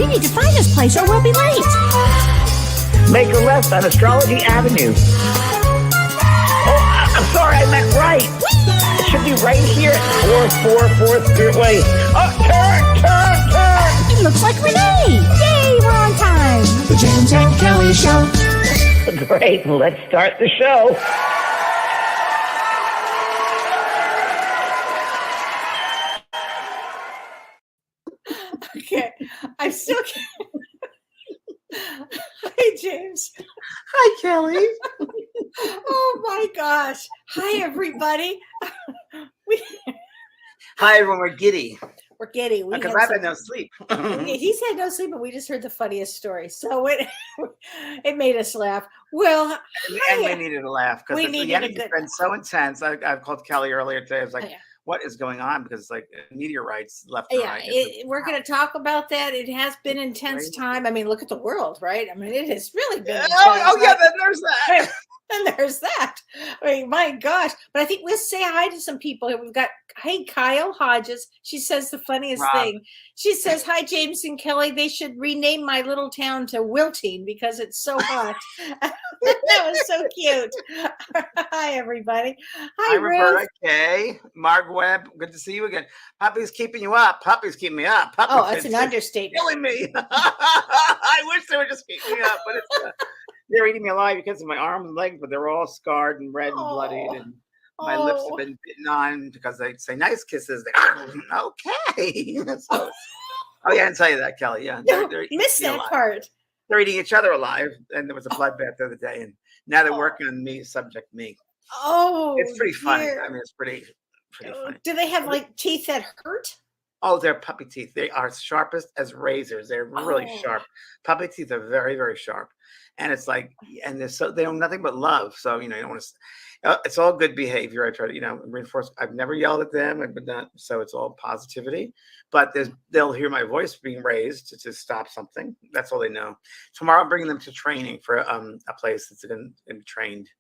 We need to find this place or we'll be late. Make a left on Astrology Avenue. Oh, I'm sorry, I meant right. It should be right here at 444 Spirit Way. Oh, turn! It looks like Renee. Yay, we're on time. The James and Kellee Show. Great, let's start the show. Okay, I still can't. Hi, James. Hi, Kellee. Oh my gosh. Hi, everybody. Hi, everyone. We're giddy. We're giddy. Because I've had no sleep. He's had no sleep, but we just heard the funniest story. So it made us laugh. Well, and we needed a laugh because it's been so intense. I called Kellee earlier today. I was like, what is going on? Because it's like meteorites left and right. We're going to talk about that. It has been intense time. I mean, look at the world, right? I mean, it has really been intense. Yeah, then there's that. And there's that. I mean, my gosh. But I think we'll say hi to some people here. We've got, hey, Kyle Hodges. She says the funniest thing. She says, hi, James and Kellee. They should rename my little town to Wilting because it's so hot. That was so cute. Hi, everybody. Hi, Roberta K. Marg Webb. Good to see you again. Puppy's keeping you up. Puppy's keeping me up. That's an understatement. Killing me. I wish they would just keep me up, but it's... they're eating me alive because of my arms and legs, but they're all scarred and red and bloodied, and my lips have been bitten on because they say nice kisses. Okay. So, I didn't tell you that, Kellee. Yeah, they're missed that part. They're eating each other alive, and there was a bloodbath the other day, and now they're working on me, subject me. Oh, it's pretty funny. I mean, it's pretty funny. Do they have like teeth that hurt? Oh, they're puppy teeth. They are sharpest as razors. They're really sharp. Puppy teeth are very, very sharp. And it's like, and they know nothing but love. So, you don't want to, it's all good behavior. I try to, reinforce. I've never yelled at them. I've been done. So it's all positivity, but they'll hear my voice being raised to stop something. That's all they know. Tomorrow I'm bringing them to training for a place that's going to be trained.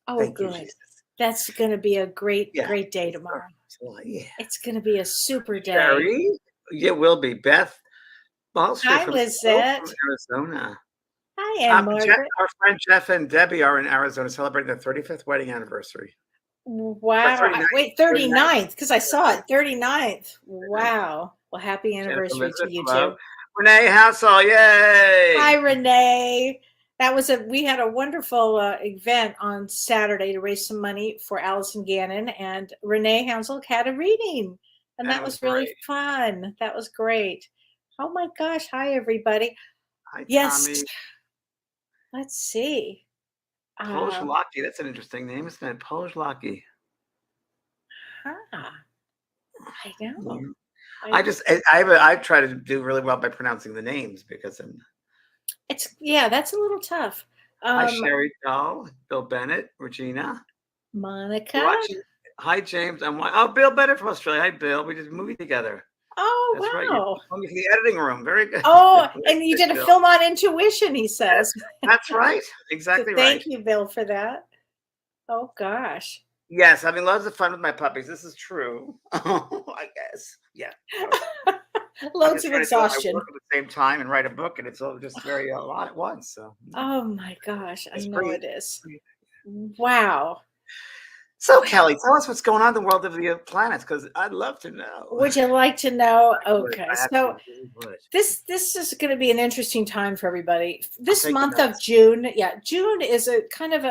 Oh, Thank good. You, that's going to be a great day tomorrow. Yeah. It's going to be a super day. It will be. Beth. Hi, Lizette. From Arizona. Hi, Ann Margaret. Our friend Jeff and Debbie are in Arizona celebrating their 35th wedding anniversary. Wow. Wait, 39th, because I saw it. 39th. Wow. Well, happy anniversary to you too. Renee Hassel, yay. Hi, Renee. We had a wonderful event on Saturday to raise some money for Allison Gannon, and Renee Hansel had a reading, and that was really fun. That was great. Oh my gosh. Hi, everybody. Hi, yes. Tommy. Let's see. Polish Lucky. That's an interesting name, isn't it? Polish Lucky. I know. I try to do really well by pronouncing the names because that's a little tough. Hi, Sherry Doll, Bill Bennett, Regina, Monica. Hi, James. Bill Bennett from Australia. Hi, Bill. We did a movie together. Oh, that's wow. Right. In the editing room. Very good. Oh, and you did a film on intuition, he says. That's right. Exactly right. Thank you, Bill, for that. Oh, gosh. Yes, having lots of fun with my puppies. This is true. I guess. Yeah. Loads of exhaustion. I work at the same time and write a book, and it's all just very a lot at once. So. Oh, my gosh. I know it is. Wow. So, Kellee, tell us what's going on in the world of the planets, because I'd love to know. Would you like to know? Okay, so this is going to be an interesting time for everybody. This month of June, June is a kind of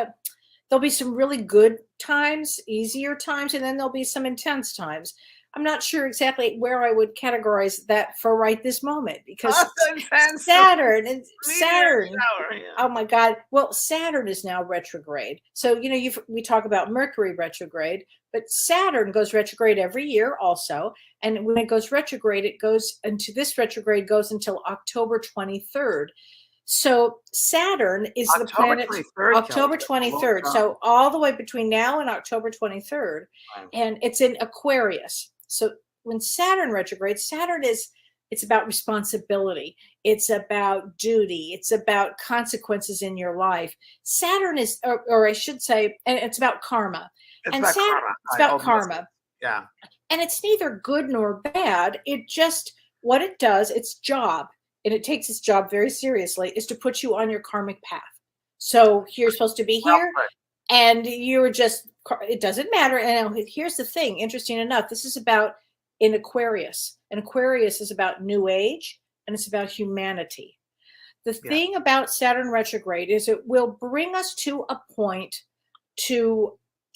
there'll be some really good times, easier times, and then there'll be some intense times. I'm not sure exactly where I would categorize that for right this moment because Saturn. Oh my God. Well, Saturn is now retrograde. So, we talk about Mercury retrograde, but Saturn goes retrograde every year also. And when it goes retrograde, it goes into this retrograde goes until October 23rd. So Saturn is the planet October 23rd. So all the way between now and October 23rd. And it's in Aquarius. So when Saturn retrogrades, it's about responsibility. It's about duty. It's about consequences in your life. Saturn is, or I should say, and it's about karma. It's about karma. Yeah. And it's neither good nor bad. It just, what it does, its job and it takes its job very seriously, is to put you on your karmic path. So you're supposed to be here, and you're just, it doesn't matter. And here's the thing, interesting enough, this is about in Aquarius. And Aquarius is about new age, and it's about humanity. The thing about Saturn retrograde is it will bring us to a point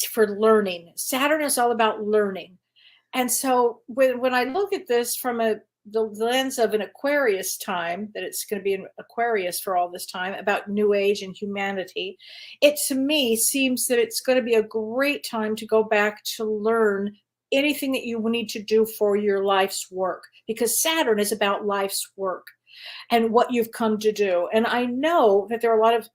for learning. Saturn is all about learning. And so when I look at this from the lens of an Aquarius time, that it's going to be an Aquarius for all this time, about new age and humanity, it to me seems that it's going to be a great time to go back to learn anything that you need to do for your life's work, because Saturn is about life's work and what you've come to do. And I know that there are a lot of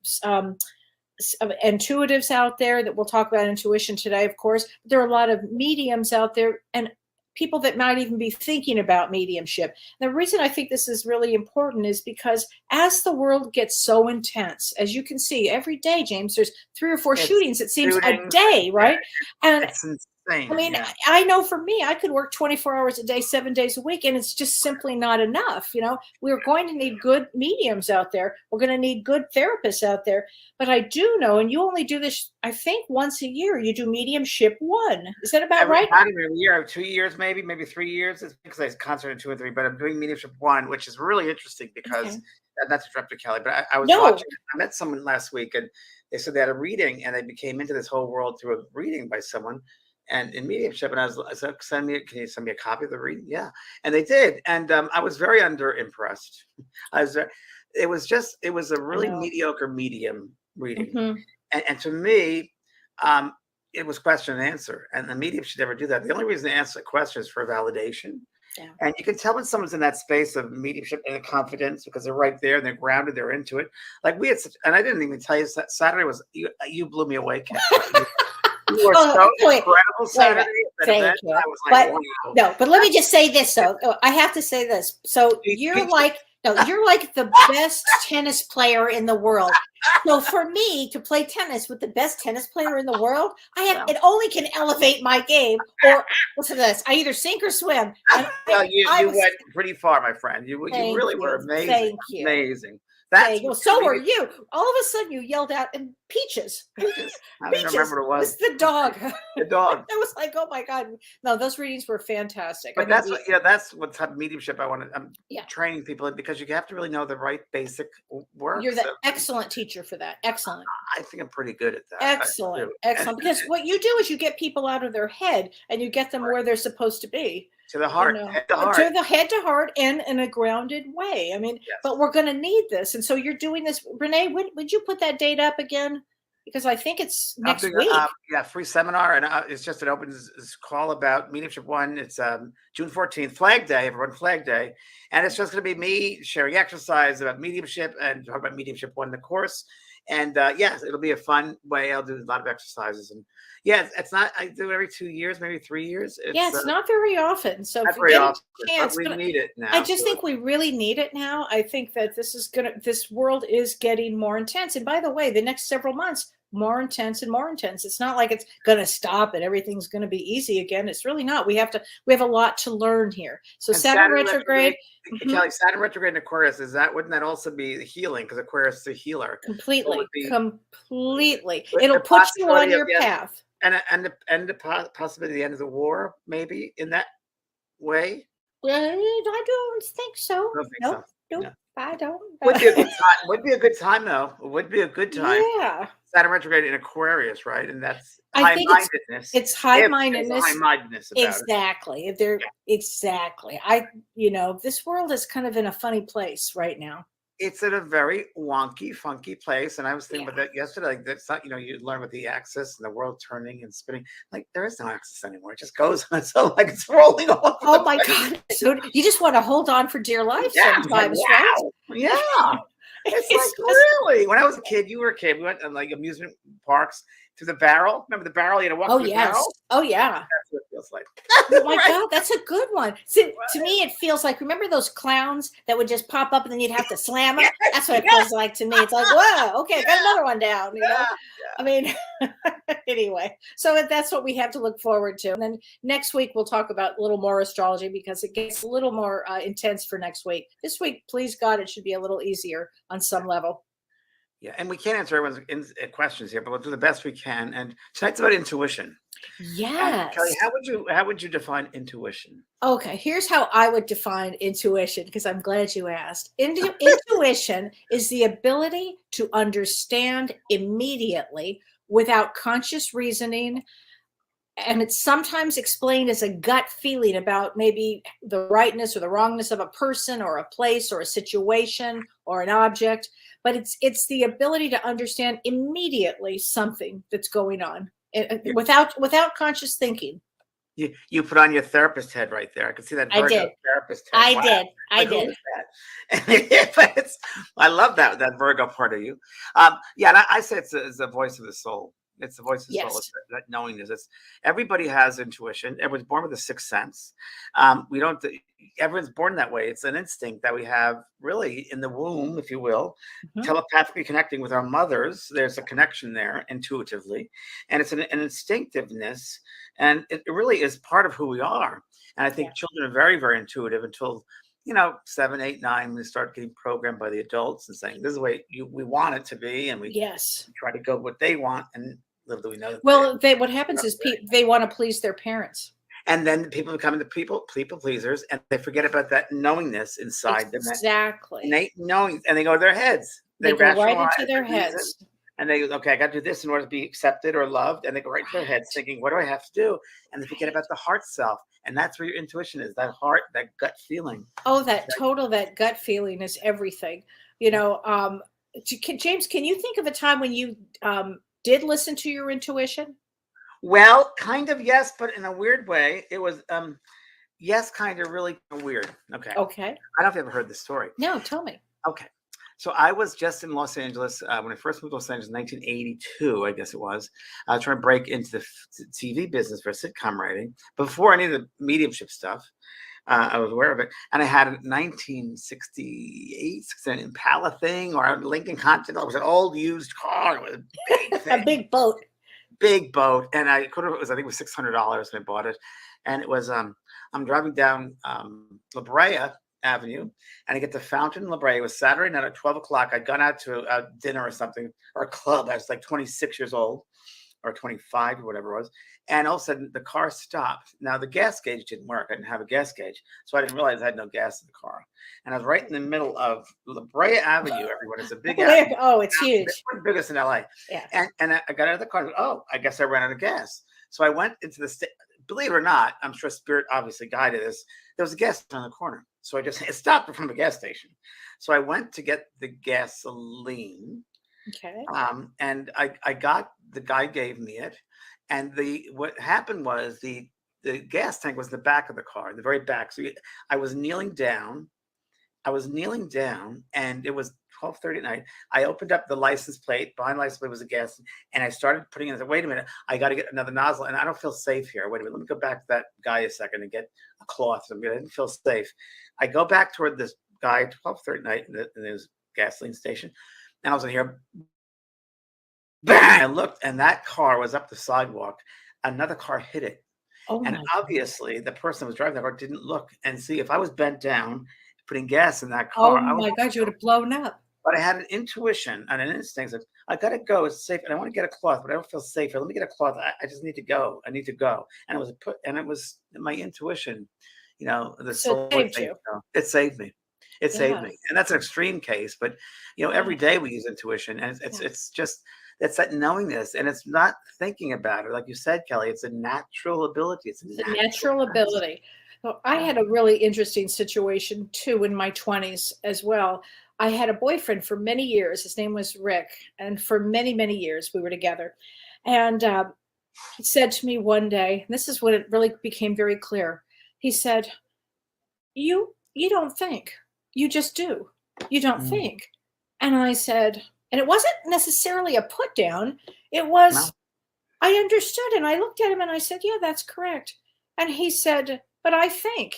intuitives out there that we'll talk about intuition today, of course. There are a lot of mediums out there and people that might even be thinking about mediumship. The reason I think this is really important is because as the world gets so intense, as you can see every day, James, there's 3 or 4 shootings, it seems, a day, right? And it's insane. I mean, I know for me, I could work 24 hours a day, 7 days a week, and it's just simply not enough. You know, we're going to need good mediums out there. We're going to need good therapists out there. But I do know, and you only do this, I think, once a year. You do mediumship 1. Is that about right? Not even a year, 2 years, maybe 3 years. It's because I concentrated 2 and 3, but I'm doing mediumship 1, which is really interesting because not to interrupt you, Kelly, but I was watching. I met someone last week, and they said they had a reading, and they became into this whole world through a reading by someone. And in mediumship, and I said, can you send me a copy of the reading? Yeah, and they did, and I was very impressed. It was a really mediocre medium reading, and to me, it was question and answer, and the medium should never do that. The only reason to answer a question is for validation. Yeah. And you can tell when someone's in that space of mediumship and confidence because they're right there and they're grounded, they're into it. Like we had, and I didn't even tell you that Saturday was you blew me away, Kat. You were so incredible Saturday. Thank you. I was like, wow. No, but let me just say this, though. I have to say this. So you're like the best tennis player in the world. So for me to play tennis with the best tennis player in the world, it only can elevate my game. Or listen to this: I either sink or swim. You went pretty far, my friend. You really were amazing. Thank you. Amazing. So were you. All of a sudden, you yelled out, "And peaches!" Peaches. I don't remember what it was. It's the dog. The dog. I was like, "Oh my god!" No, those readings were fantastic. But that's what type of mediumship I want to. I'm training people in because you have to really know the right basic work. You're the excellent teacher for that. Excellent. I think I'm pretty good at that. Excellent. Because what you do is you get people out of their head and you get them where they're supposed to be. To the heart, head to heart. To the head to heart, and in a grounded way. I mean, but we're going to need this, and so you're doing this, Renee. Would you put that date up again? Because I think it's next week. Free seminar, and it's just an open call about mediumship 1. It's June 14th, Flag Day, everyone, Flag Day, and it's just going to be me sharing exercise about mediumship and talk about mediumship 1, the course. And it'll be a fun way. I'll do a lot of exercises, and it's not. I do it every 2 years, maybe 3 years. It's not very often. So not very often, but we need it now. I just think we really need it now. I think that this world is getting more intense. And by the way, the next several months, more intense and more intense. It's not like it's going to stop and everything's going to be easy again. It's really not. We have a lot to learn here. So Saturn retrograde. Kelly, Saturn retrograde in Aquarius, wouldn't that also be healing? Because Aquarius is a healer. Completely. It'll put you on your path. And the possibility of the end of the war, maybe in that way. I don't think so. Nope. No. I don't. Would be a good time. Would be a good time, though. It would be a good time. Yeah. Saturn retrograde in Aquarius, right? And that's high-mindedness. It's high-mindedness. High-mindedness about exactly. Exactly. This world is kind of in a funny place right now. It's in a very wonky, funky place. And I was thinking about that yesterday. Like, that's not, you learn with the axis and the world turning and spinning. Like, there is no axis anymore. It just goes on its own, like it's rolling off. Oh my God. So you just want to hold on for dear life sometimes, right? Yeah. It's like, really? When I was a kid, you were a kid. We went to like amusement parks. through the barrel. Remember the barrel? You had to walk Oh, through the yes. barrel. Oh, yeah. That's what it feels like. Oh my Right? God, that's a good one. See, to me, it feels like, remember those clowns that would just pop up and then you'd have to slam them? That's what it feels like to me. It's like, whoa, okay, got another one down, you know? I mean, anyway, so that's what we have to look forward to. And then next week, we'll talk about a little more astrology because it gets a little more intense for next week. This week, please God, it should be a little easier on some level. Yeah, and we can't answer everyone's questions here, but we'll do the best we can. And tonight's about intuition. Yes. Kellee, how would you define intuition? Okay, here's how I would define intuition, because I'm glad you asked. Intuition is the ability to understand immediately without conscious reasoning. And it's sometimes explained as a gut feeling about maybe the rightness or the wrongness of a person or a place or a situation or an object. But it's the ability to understand immediately something that's going on without conscious thinking. You put on your therapist head right there. I can see that I Virgo did. therapist head. I Wow. did. I Like, who did. is that? But I love that Virgo part of you. Yeah, and I say it's the voice of the soul. It's the voice of the soul. Yes. It's that knowingness. It's everybody has intuition. Everyone's born with a sixth sense. We don't. Everyone's born that way. It's an instinct that we have, really, in the womb, if you will, telepathically connecting with our mothers. There's a connection there intuitively, and it's an instinctiveness, and it really is part of who we are. And I think children are very, very intuitive until 7, 8, 9, we start getting programmed by the adults and saying, this is the way we want it to be. And we try to go what they want and little do we know. Well, what happens is they want to please their parents. And then people become the people pleasers, and they forget about that knowingness inside them. Exactly. Innate knowing, and they go to their heads. They go right into their heads. And they go, okay, I got to do this in order to be accepted or loved. And they go right to their heads thinking, what do I have to do? And they forget about the heart self. And that's where your intuition is, that heart, that gut feeling. Oh, that gut feeling is everything. James, can you think of a time when you did listen to your intuition? Well, kind of, yes, but in a weird way. It was, yes, kind of, really weird. Okay. Okay. I don't know if you ever heard this story. No, tell me. Okay. So I was just in Los Angeles when I first moved to Los Angeles in 1982, I guess it was. I was trying to break into the TV business for sitcom writing. Before any of the mediumship stuff, I was aware of it. And I had a 1968 Impala thing, or a Lincoln Continental. It was an old used car. It was a big thing. A big boat. Big boat. And I think it was $600 when I bought it. And it was, I'm driving down La Brea Avenue, and I get to Fountain La Brea. It was Saturday night at 12 o'clock. I'd gone out to a dinner or something, or a club. I was like 26 years old or 25 or whatever it was. And all of a sudden the car stopped. Now the gas gauge didn't work. I didn't have a gas gauge. So I didn't realize I had no gas in the car. And I was right in the middle of La Brea Avenue, everyone. It's a big avenue. Oh, it's huge. It's one of the biggest in LA. Yeah. And I got out of the car. Oh, I guess I ran out of gas. So I went into the believe it or not, I'm sure Spirit obviously guided us. There was a gas station on the corner. So it stopped from a gas station. So I went to get the gasoline. Okay. And I got, the guy gave me it. And what happened was the gas tank was the back of the car, the very back. So I was kneeling down. And it was 12:30 at night. I opened up the license plate. Behind the license plate was a gas, and I started putting in. I said, wait a minute, I got to get another nozzle, and I don't feel safe here. Wait a minute, let me go back to that guy a second and get a cloth. I didn't feel safe. I go back toward this guy at 12:30 at night in his gasoline station, and I was in here. Bang! I looked, and that car was up the sidewalk. Another car hit it. Oh, and obviously, the person who was driving the car didn't look and see. If I was bent down, putting gas in that car. Oh my God, you would have blown up. But I had an intuition and an instinct that I got to go. It's safe. And I want to get a cloth, but I don't feel safe. Let me get a cloth. I just need to go. I need to go. And it was my intuition, the soul. It saved you. It saved me. It saved me. And that's an extreme case, but every day we use intuition, and it's just, it's that knowingness, and it's not thinking about it. Like you said, Kellee, it's a natural ability. It's a natural ability. So I had a really interesting situation too in my 20s as well. I had a boyfriend for many years. His name was Rick. And for many, many years we were together. And he said to me one day, and this is when it really became very clear. He said, you don't think, you just do. You don't think. And I said, and it wasn't necessarily a put down. It was, I understood. And I looked at him and I said, yeah, that's correct. And he said, but I think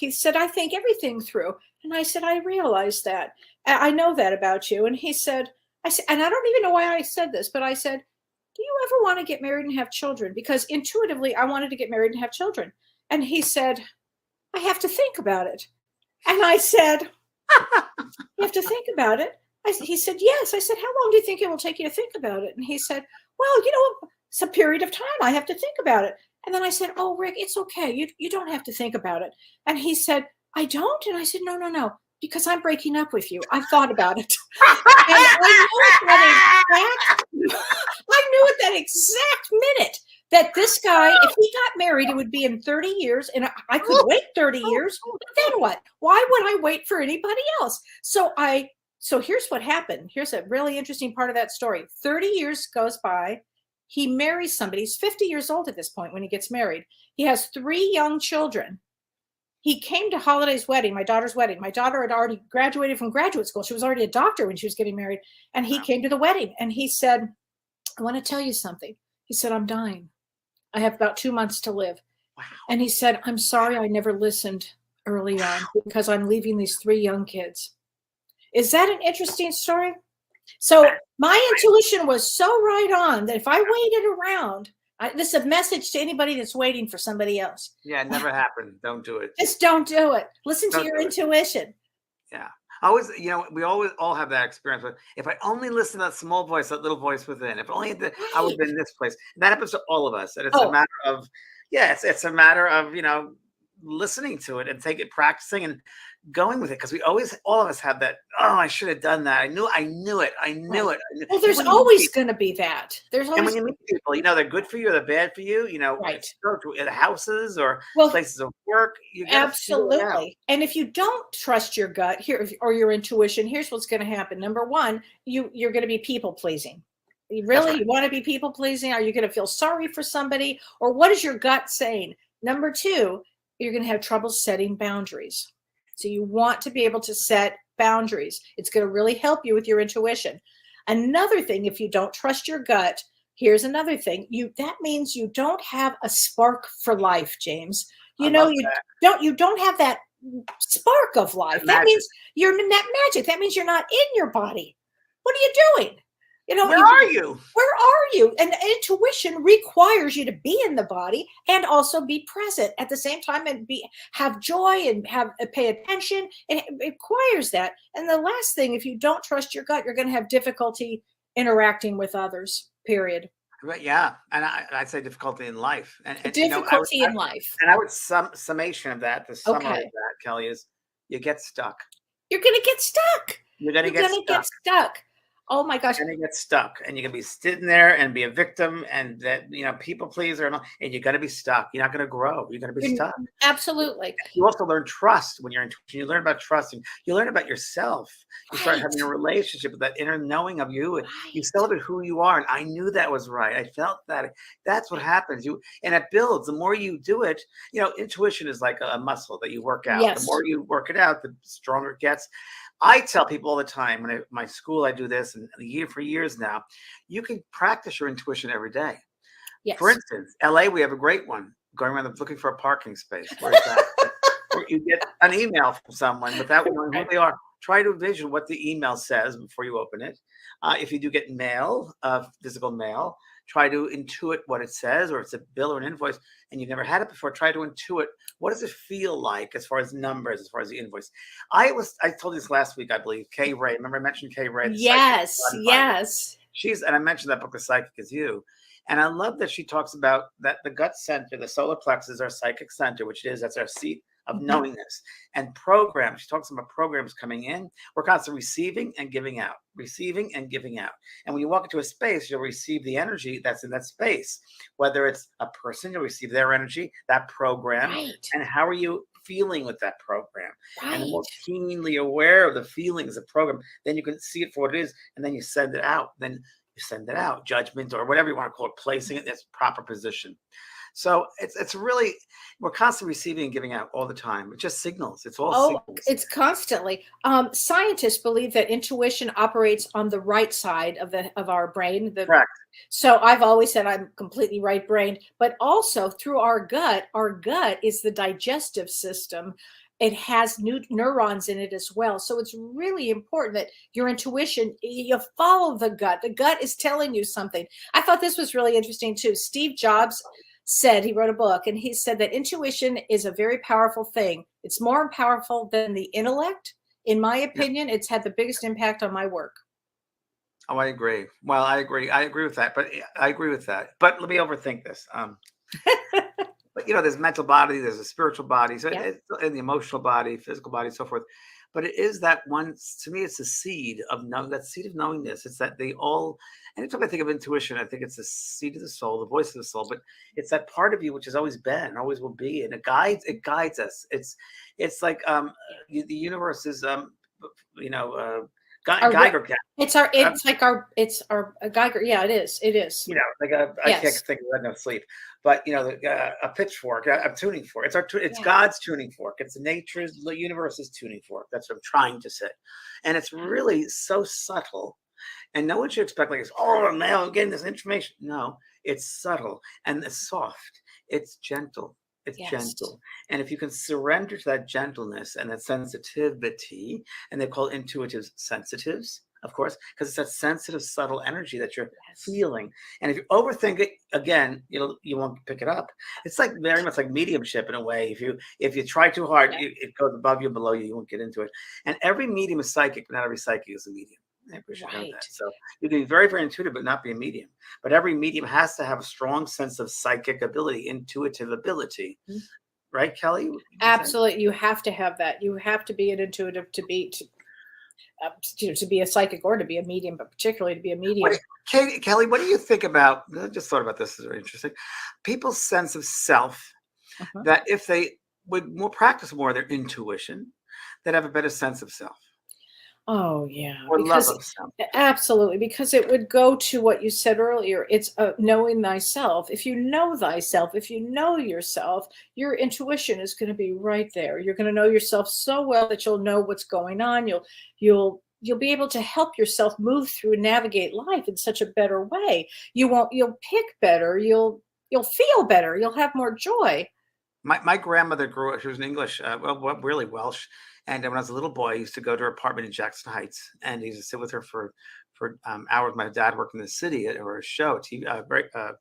everything through. And I said, I realize that. I know that about you. And he said, and I don't even know why I said this, but I said, do you ever want to get married and have children? Because intuitively, I wanted to get married and have children. And he said, I have to think about it. And I said, you have to think about it? He said, yes. I said, how long do you think it will take you to think about it? And he said, well, it's a period of time. I have to think about it. And then I said, oh, Rick, it's okay. You don't have to think about it. And he said, I don't? And I said, no, because I'm breaking up with you. I've thought about it. And I knew at that exact minute that this guy, if he got married, it would be in 30 years. And I could wait 30 years. But then what? Why would I wait for anybody else? So here's what happened. Here's a really interesting part of that story. 30 years goes by. He marries somebody. He's 50 years old at this point when he gets married. He has 3 young children. He came to Holiday's wedding, my daughter's wedding. My daughter had already graduated from graduate school. She was already a doctor when she was getting married. And he came to the wedding and he said, I want to tell you something. He said, I'm dying. I have about 2 months to live. Wow. And he said, I'm sorry I never listened early on because I'm leaving these 3 young kids. Is that an interesting story? So my intuition was so right on that if I waited around, this is a message to anybody that's waiting for somebody else. Yeah, it never happened. Don't do it. Just don't do it. Listen to your intuition. Yeah. Always, we always all have that experience. But if I only listen to that small voice, that little voice within, if only I would have been in this place. And that happens to all of us. And it's a matter of, it's a matter of, listening to it and practicing and going with it. Because all of us have that, I should have done that. I knew it. Well, there's always going to be that. And when you meet people, they're good for you or they're bad for you, right. At houses or places of work. Absolutely. And if you don't trust your gut or your intuition, here's what's going to happen. Number one, you're going to be people pleasing. You want to be people pleasing? Are you going to feel sorry for somebody? Or what is your gut saying? Number two, you're going to have trouble setting boundaries. So you want to be able to set boundaries. It's going to really help you with your intuition. Another thing, if you don't trust your gut, here's another thing. That means you don't have a spark for life, James. You don't have that spark of life. That means you're that magic. That means you're not in your body. What are you doing? Where are you? Where are you? And intuition requires you to be in the body and also be present at the same time and have joy and pay attention. And it requires that. And the last thing, if you don't trust your gut, you're going to have difficulty interacting with others, period. Right. Yeah. And I'd say difficulty in life. And difficulty in life. And I would summation of that, the summary of that, Kelly, is you get stuck. You're going to get stuck. You're going to get stuck. Oh my gosh. And you get stuck and you're going to be sitting there and be a victim and that, people pleaser and you're going to be stuck. You're not going to grow. You're going to be stuck. Absolutely. You also learn trust when you're in intuition. You learn about trust and you learn about yourself. You start having a relationship with that inner knowing of you and you celebrate who you are. And I knew that was right. I felt that. That's what happens. And it builds. The more you do it, intuition is like a muscle that you work out. Yes. The more you work it out, the stronger it gets. I tell people all the time when my school, I do this and for years now, you can practice your intuition every day. Yes. For instance, LA, we have a great one going around looking for a parking space. Where's that? Or you get an email from someone without knowing who they are. Try to envision what the email says before you open it. If you do get mail, physical mail, try to intuit what it says, or it's a bill or an invoice and you've never had it before, try to intuit. What does it feel like as far as numbers, as far as the invoice? I told you this last week, I believe, Kay Ray. Remember I mentioned Kay Ray? Yes. And I mentioned that book, The Psychic Is You. And I love that she talks about that the gut center, the solar plexus is our psychic center, which that's our seat of knowingness. And programs, she talks about programs coming in. We're constantly receiving and giving out. And when you walk into a space, you'll receive the energy that's in that space. Whether it's a person, you'll receive their energy, that program. Right. And how are you feeling with that program? Right. And the more keenly aware of the feelings of the program, then you can see it for what it is. And then you send it out. Judgment or whatever you want to call it, placing it in its proper position. So it's really, we're constantly receiving and giving out all the time. It's just signals. It's all Oh, signals. it's constantly. Scientists believe that intuition operates on the right side of our brain. Correct. So I've always said I'm completely right-brained, but also through our gut. Our gut is the digestive system. It has new neurons in it as well. So it's really important that your intuition, you follow the gut. The gut is telling you something. I thought this was really interesting too. Steve Jobs said, he wrote a book, and he said that intuition is a very powerful thing. It's more powerful than the intellect. In my opinion, it's had the biggest impact on my work. Oh, I agree. Well, I agree. I agree with that. But I agree with that. But let me overthink this. But there's mental body, there's a spiritual body, so Yeah. and the emotional body, physical body, so forth. But it is that one, to me, it's the seed of that seed of knowingness. It's that they all, anytime I think of intuition, I think it's the seed of the soul, the voice of the soul. But it's that part of you which has always been, always will be, and it guides us. It's like the universe is Geiger count. It's our Geiger. Yeah, it is. It is. Like I can't think of enough sleep, but a pitchfork, a tuning fork. It's God's tuning fork. It's nature's, the universe's tuning fork. That's what I'm trying to say, and it's really so subtle, and no one should expect like, oh, now I'm getting this information. No, it's subtle and it's soft. It's gentle. It's gentle. And if you can surrender to that gentleness and that sensitivity, and they call intuitives sensitives, of course, because it's that sensitive, subtle energy that you're feeling. And if you overthink it, again, you won't pick it up. It's like very much like mediumship in a way. If you try too hard, it goes above you, below you. You won't get into it. And every medium is psychic, but not every psychic is a medium. I think we should know that. So you can be very, very intuitive, but not be a medium. But every medium has to have a strong sense of psychic ability, intuitive ability. Mm-hmm. Right, Kellee? Absolutely. You have to have that. You have to be an intuitive to be a psychic or to be a medium, but particularly to be a medium. Kellee, what do you think about, I just thought about this, is very interesting, people's sense of self, that if they would practice more their intuition, they'd have a better sense of self. Oh yeah, or love of self. Absolutely, because it would go to what you said earlier. It's knowing thyself. If you know thyself, if you know yourself, your intuition is going to be right there. You're going to know yourself so well that you'll know what's going on. You'll be able to help yourself move through and navigate life in such a better way. You'll pick better. You'll feel better. You'll have more joy. My grandmother grew up, she was an English, really Welsh. And when I was a little boy, I used to go to her apartment in Jackson Heights, and I used to sit with her for hours. My dad worked in the city or a show,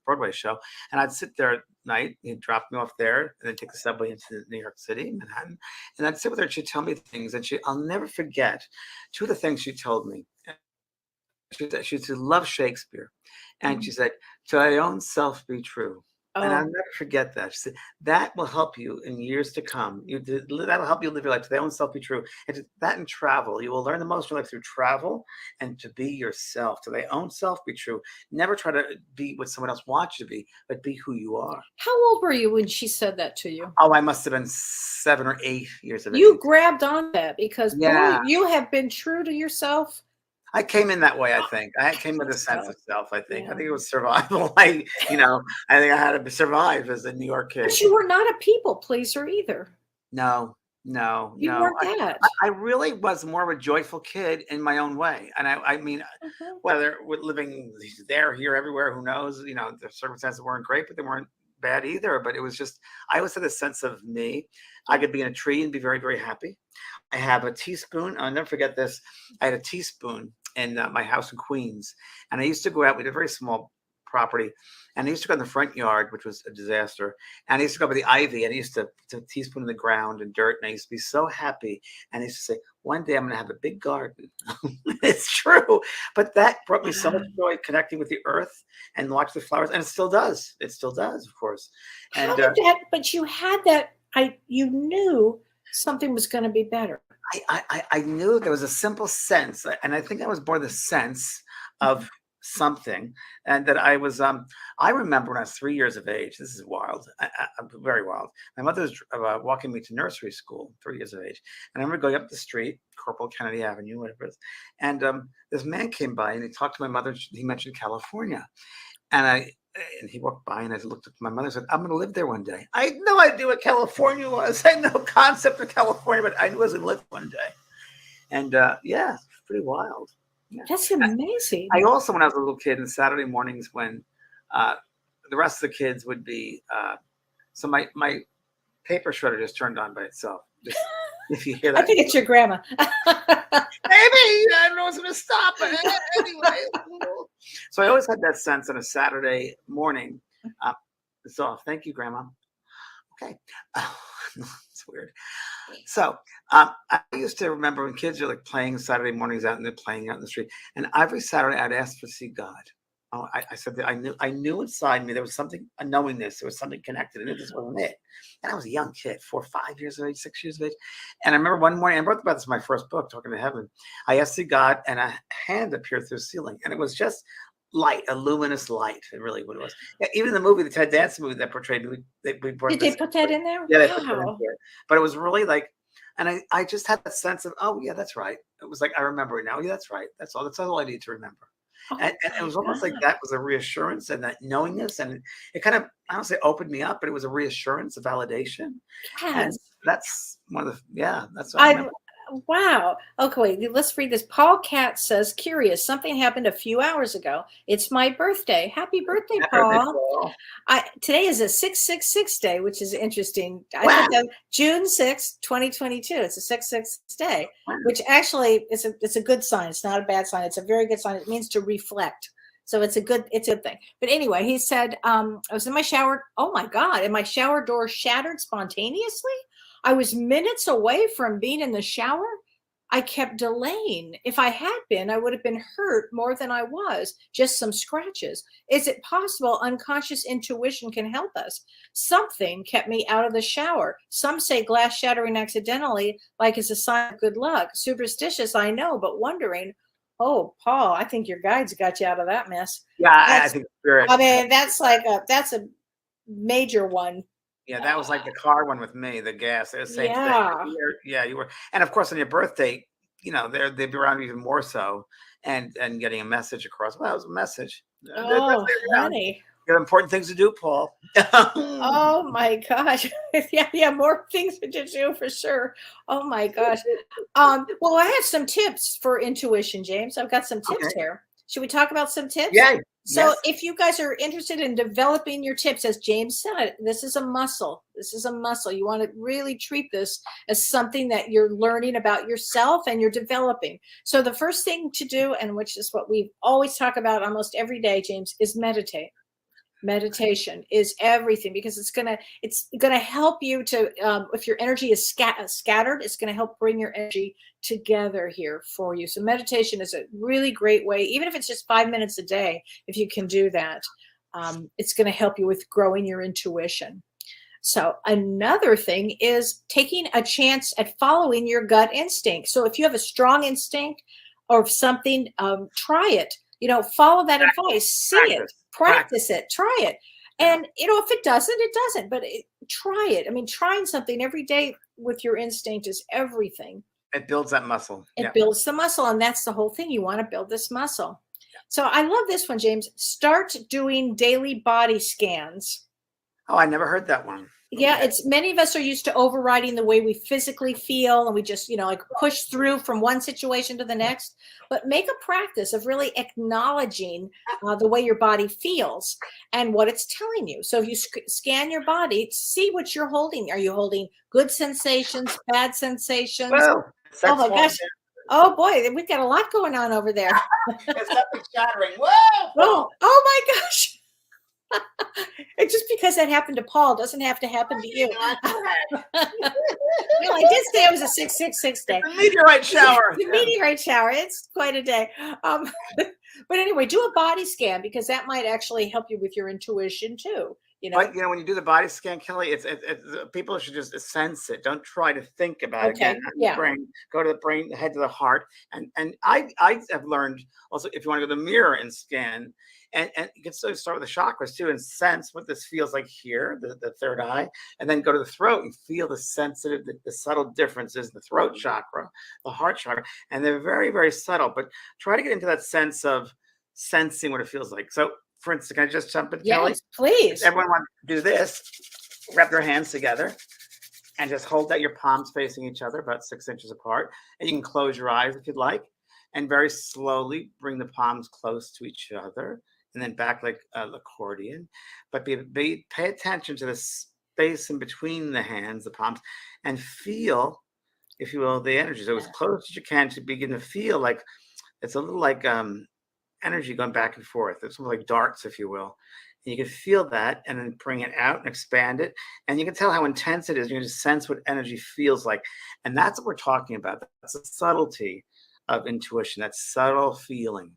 Broadway show, and I'd sit there at night. He'd drop me off there, and then take the subway into New York City, Manhattan, and I'd sit with her. And she'd tell me things, and I'll never forget two of the things she told me. She said, "Love Shakespeare," and she said, "To thy own self be true." And I'll never forget that. She said, that will help you in years to come. That will help you live your life. To their own self be true. And that and travel. You will learn the most in life through travel and to be yourself. To their own self be true. Never try to be what someone else wants you to be, but be who you are. How old were you when she said that to you? Oh, I must have been 7 or 8 years of age. You grabbed on that because boy, you have been true to yourself. I came in that way, I think. I came with a sense of self, I think. I think it was survival. I think I had to survive as a New York kid. But you were not a people pleaser either. No. You weren't that. I really was more of a joyful kid in my own way. And I mean, whether we're living there, here, everywhere, who knows, the circumstances weren't great, but they weren't bad either. But it was just, I always had a sense of me. I could be in a tree and be very, very happy. I have a teaspoon. I'll never forget this. I had a teaspoon in my house in Queens. And I used to go out. We had a very small property. And I used to go in the front yard, which was a disaster. And I used to go by the ivy. And I used to teaspoon in the ground and dirt. And I used to be so happy. And I used to say, one day I'm going to have a big garden. It's true. But that brought me so much joy, connecting with the earth and watch the flowers. And it still does. It still does, of course. And but you had that. You knew something was going to be better. I knew there was a simple sense, and I think that was more the sense of something, and that I was. I remember when I was 3 years of age. This is wild, very wild. My mother was walking me to nursery school, 3 years of age, and I remember going up the street, Corporal Kennedy Avenue, whatever it is, and this man came by and he talked to my mother. He mentioned California, and and he walked by, and I looked at my mother and said, I'm going to live there one day. I had no idea what California was. I had no concept of California, but I knew I was going to live one day. And yeah, it's pretty wild. Yeah. That's amazing. I also, when I was a little kid, on Saturday mornings when the rest of the kids would be, so my paper shredder just turned on by itself. Just, if you hear that. I think it's your grandma. Maybe I don't know what's going to stop, but anyway. So I always had that sense on a Saturday morning. It's off. Thank you, Grandma. Okay. It's weird. So I used to remember when kids are like playing Saturday mornings out and they're playing out in the street. And every Saturday I'd ask to see God. Oh, I said that I knew inside me there was something, a knowingness, there was something connected, and it just wasn't it. And I was a young kid, 4 or 5 years of age, 6 years of age. And I remember one morning, I wrote about this in my first book, Talking to Heaven. I asked to see God, and a hand appeared through the ceiling, and it was just light, a luminous light. It really what it was. Yeah, even the movie, the Ted Danson movie that portrayed, Did they put that in there? Yeah, they put that in there. But it was really like, and I just had that sense of, oh yeah, that's right. It was like I remember it now. Yeah, that's right. That's all I need to remember. And it was almost like that was a reassurance and that knowingness, and it kind of, I don't say opened me up, but it was a reassurance, a validation. Yes. And that's one of the, that's what I remember. Wow. Okay, wait, let's read this. Paul Katz says, curious, something happened a few hours ago. It's my birthday. Happy birthday, Paul. Today is a 666 day, which is interesting. I think that June 6th, 2022. It's a 666 day, which actually it's a good sign. It's not a bad sign. It's a very good sign. It means to reflect. So it's a good thing. But anyway, he said, I was in my shower. Oh my God. And my shower door shattered spontaneously. I was minutes away from being in the shower. I kept delaying. If I had been, I would have been hurt more than I was, just some scratches. Is it possible unconscious intuition can help us? Something kept me out of the shower. Some say glass shattering accidentally, like is a sign of good luck. Superstitious, I know, but wondering, oh, Paul, I think your guides got you out of that mess. Yeah, I think spirit. I mean, that's a major one. Yeah, that was like the car one with me, the gas. It was the same thing. Yeah, you were. And of course, on your birthday, they'd be around even more so, and getting a message across. Well, that was a message. Oh, honey. You have important things to do, Paul. Oh my gosh. Yeah, more things to do for sure. Oh my gosh. Well, I have some tips for intuition, James. I've got some tips here. Should we talk about some tips? Yeah. So if you guys are interested in developing your tips, as James said, this is a muscle. This is a muscle. You want to really treat this as something that you're learning about yourself and you're developing. So the first thing to do, and which is what we always talk about almost every day, James, is meditate. Meditation is everything, because it's gonna help you to if your energy is scattered, it's gonna help bring your energy together here for you. So meditation is a really great way, even if it's just 5 minutes a day. If you can do that, it's going to help you with growing your intuition. So another thing is taking a chance at following your gut instinct. So if you have a strong instinct or something, try it. Follow that advice. See it. Practice it. Try it. And, if it doesn't, it doesn't. But try it. I mean, trying something every day with your instinct is everything. It builds that muscle. It builds the muscle. And that's the whole thing. You want to build this muscle. So I love this one, James. Start doing daily body scans. Oh, I never heard that one. Yeah, it's many of us are used to overriding the way we physically feel, and we just, like push through from one situation to the next. But make a practice of really acknowledging the way your body feels and what it's telling you. So if you scan your body, see what you're holding. Are you holding good sensations, bad sensations? Whoa, oh my gosh. Oh boy, we've got a lot going on over there. It's something shattering. Whoa! Oh my gosh. It's just because that happened to Paul doesn't have to happen to you. I did say it was a 666 day. The meteorite shower. The meteorite shower. It's quite a day. But anyway, do a body scan, because that might actually help you with your intuition too. But when you do the body scan, Kelly, it's people should just sense it. Don't try to think about it again. Yeah. Brain, go to the brain, head to the heart. And I have learned also, if you want to go to the mirror and scan, and you can sort of start with the chakras too, and sense what this feels like here, the third eye, and then go to the throat and feel the sensitive, the subtle differences in the throat chakra, the heart chakra, and they're very, very subtle. But try to get into that sense of sensing what it feels like. So for instance, can I just jump in, Kelly? Yes, please. Everyone want to do this, wrap their hands together and just hold out your palms facing each other about 6 inches apart. And you can close your eyes if you'd like. And very slowly bring the palms close to each other and then back like an accordion. But pay attention to the space in between the hands, the palms, and feel, if you will, the energy. So as close as you can to begin to feel like it's a little like energy going back and forth. It's like darts, if you will. And you can feel that and then bring it out and expand it. And you can tell how intense it is. You can just sense what energy feels like. And that's what we're talking about. That's the subtlety of intuition, that subtle feeling.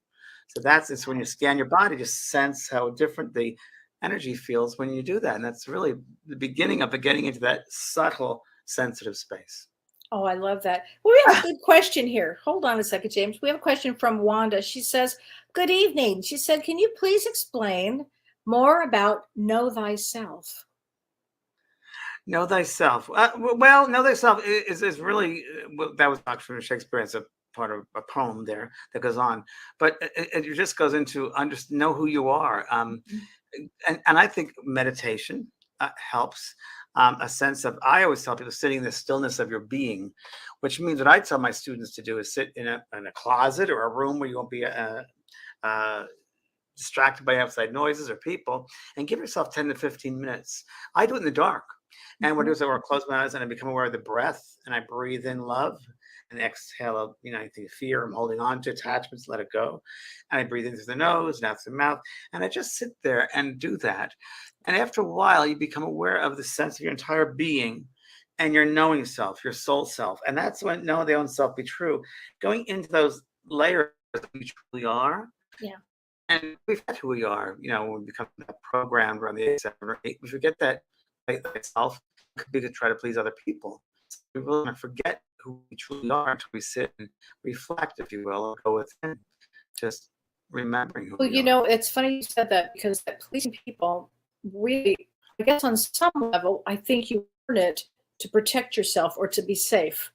So it's when you scan your body, just sense how different the energy feels when you do that. And that's really the beginning of getting into that subtle, sensitive space. Oh, I love that. Well, we have a good question here. Hold on a second, James. We have a question from Wanda. She says, good evening. She said, can you please explain more about know thyself? Know thyself. Well, know thyself is really, that was Oxford Shakespeare. It's a part of a poem there that goes on. But it just goes into know who you are. And I think meditation helps. A sense of, I always tell people, sitting in the stillness of your being, which means what I tell my students to do is sit in a closet or a room where you won't be distracted by outside noises or people, and give yourself 10 to 15 minutes. I do it in the dark. And what I do is I close my eyes and I become aware of the breath, and I breathe in love and exhale, I think fear, I'm holding on to attachments, let it go. And I breathe in through the nose and out through the mouth. And I just sit there and do that. And after a while, you become aware of the sense of your entire being and your knowing self, your soul self. And that's when know thy own self be true. Going into those layers that we truly are. Yeah. And we forget who we are, when we become programmed around the age 7 or 8. We forget that self could be to try to please other people. So we really want to forget who we truly are until we sit and reflect, if you will, or go within, just remembering who we are. It's funny you said that, because pleasing people, really, I guess on some level, I think you earn it to protect yourself or to be safe.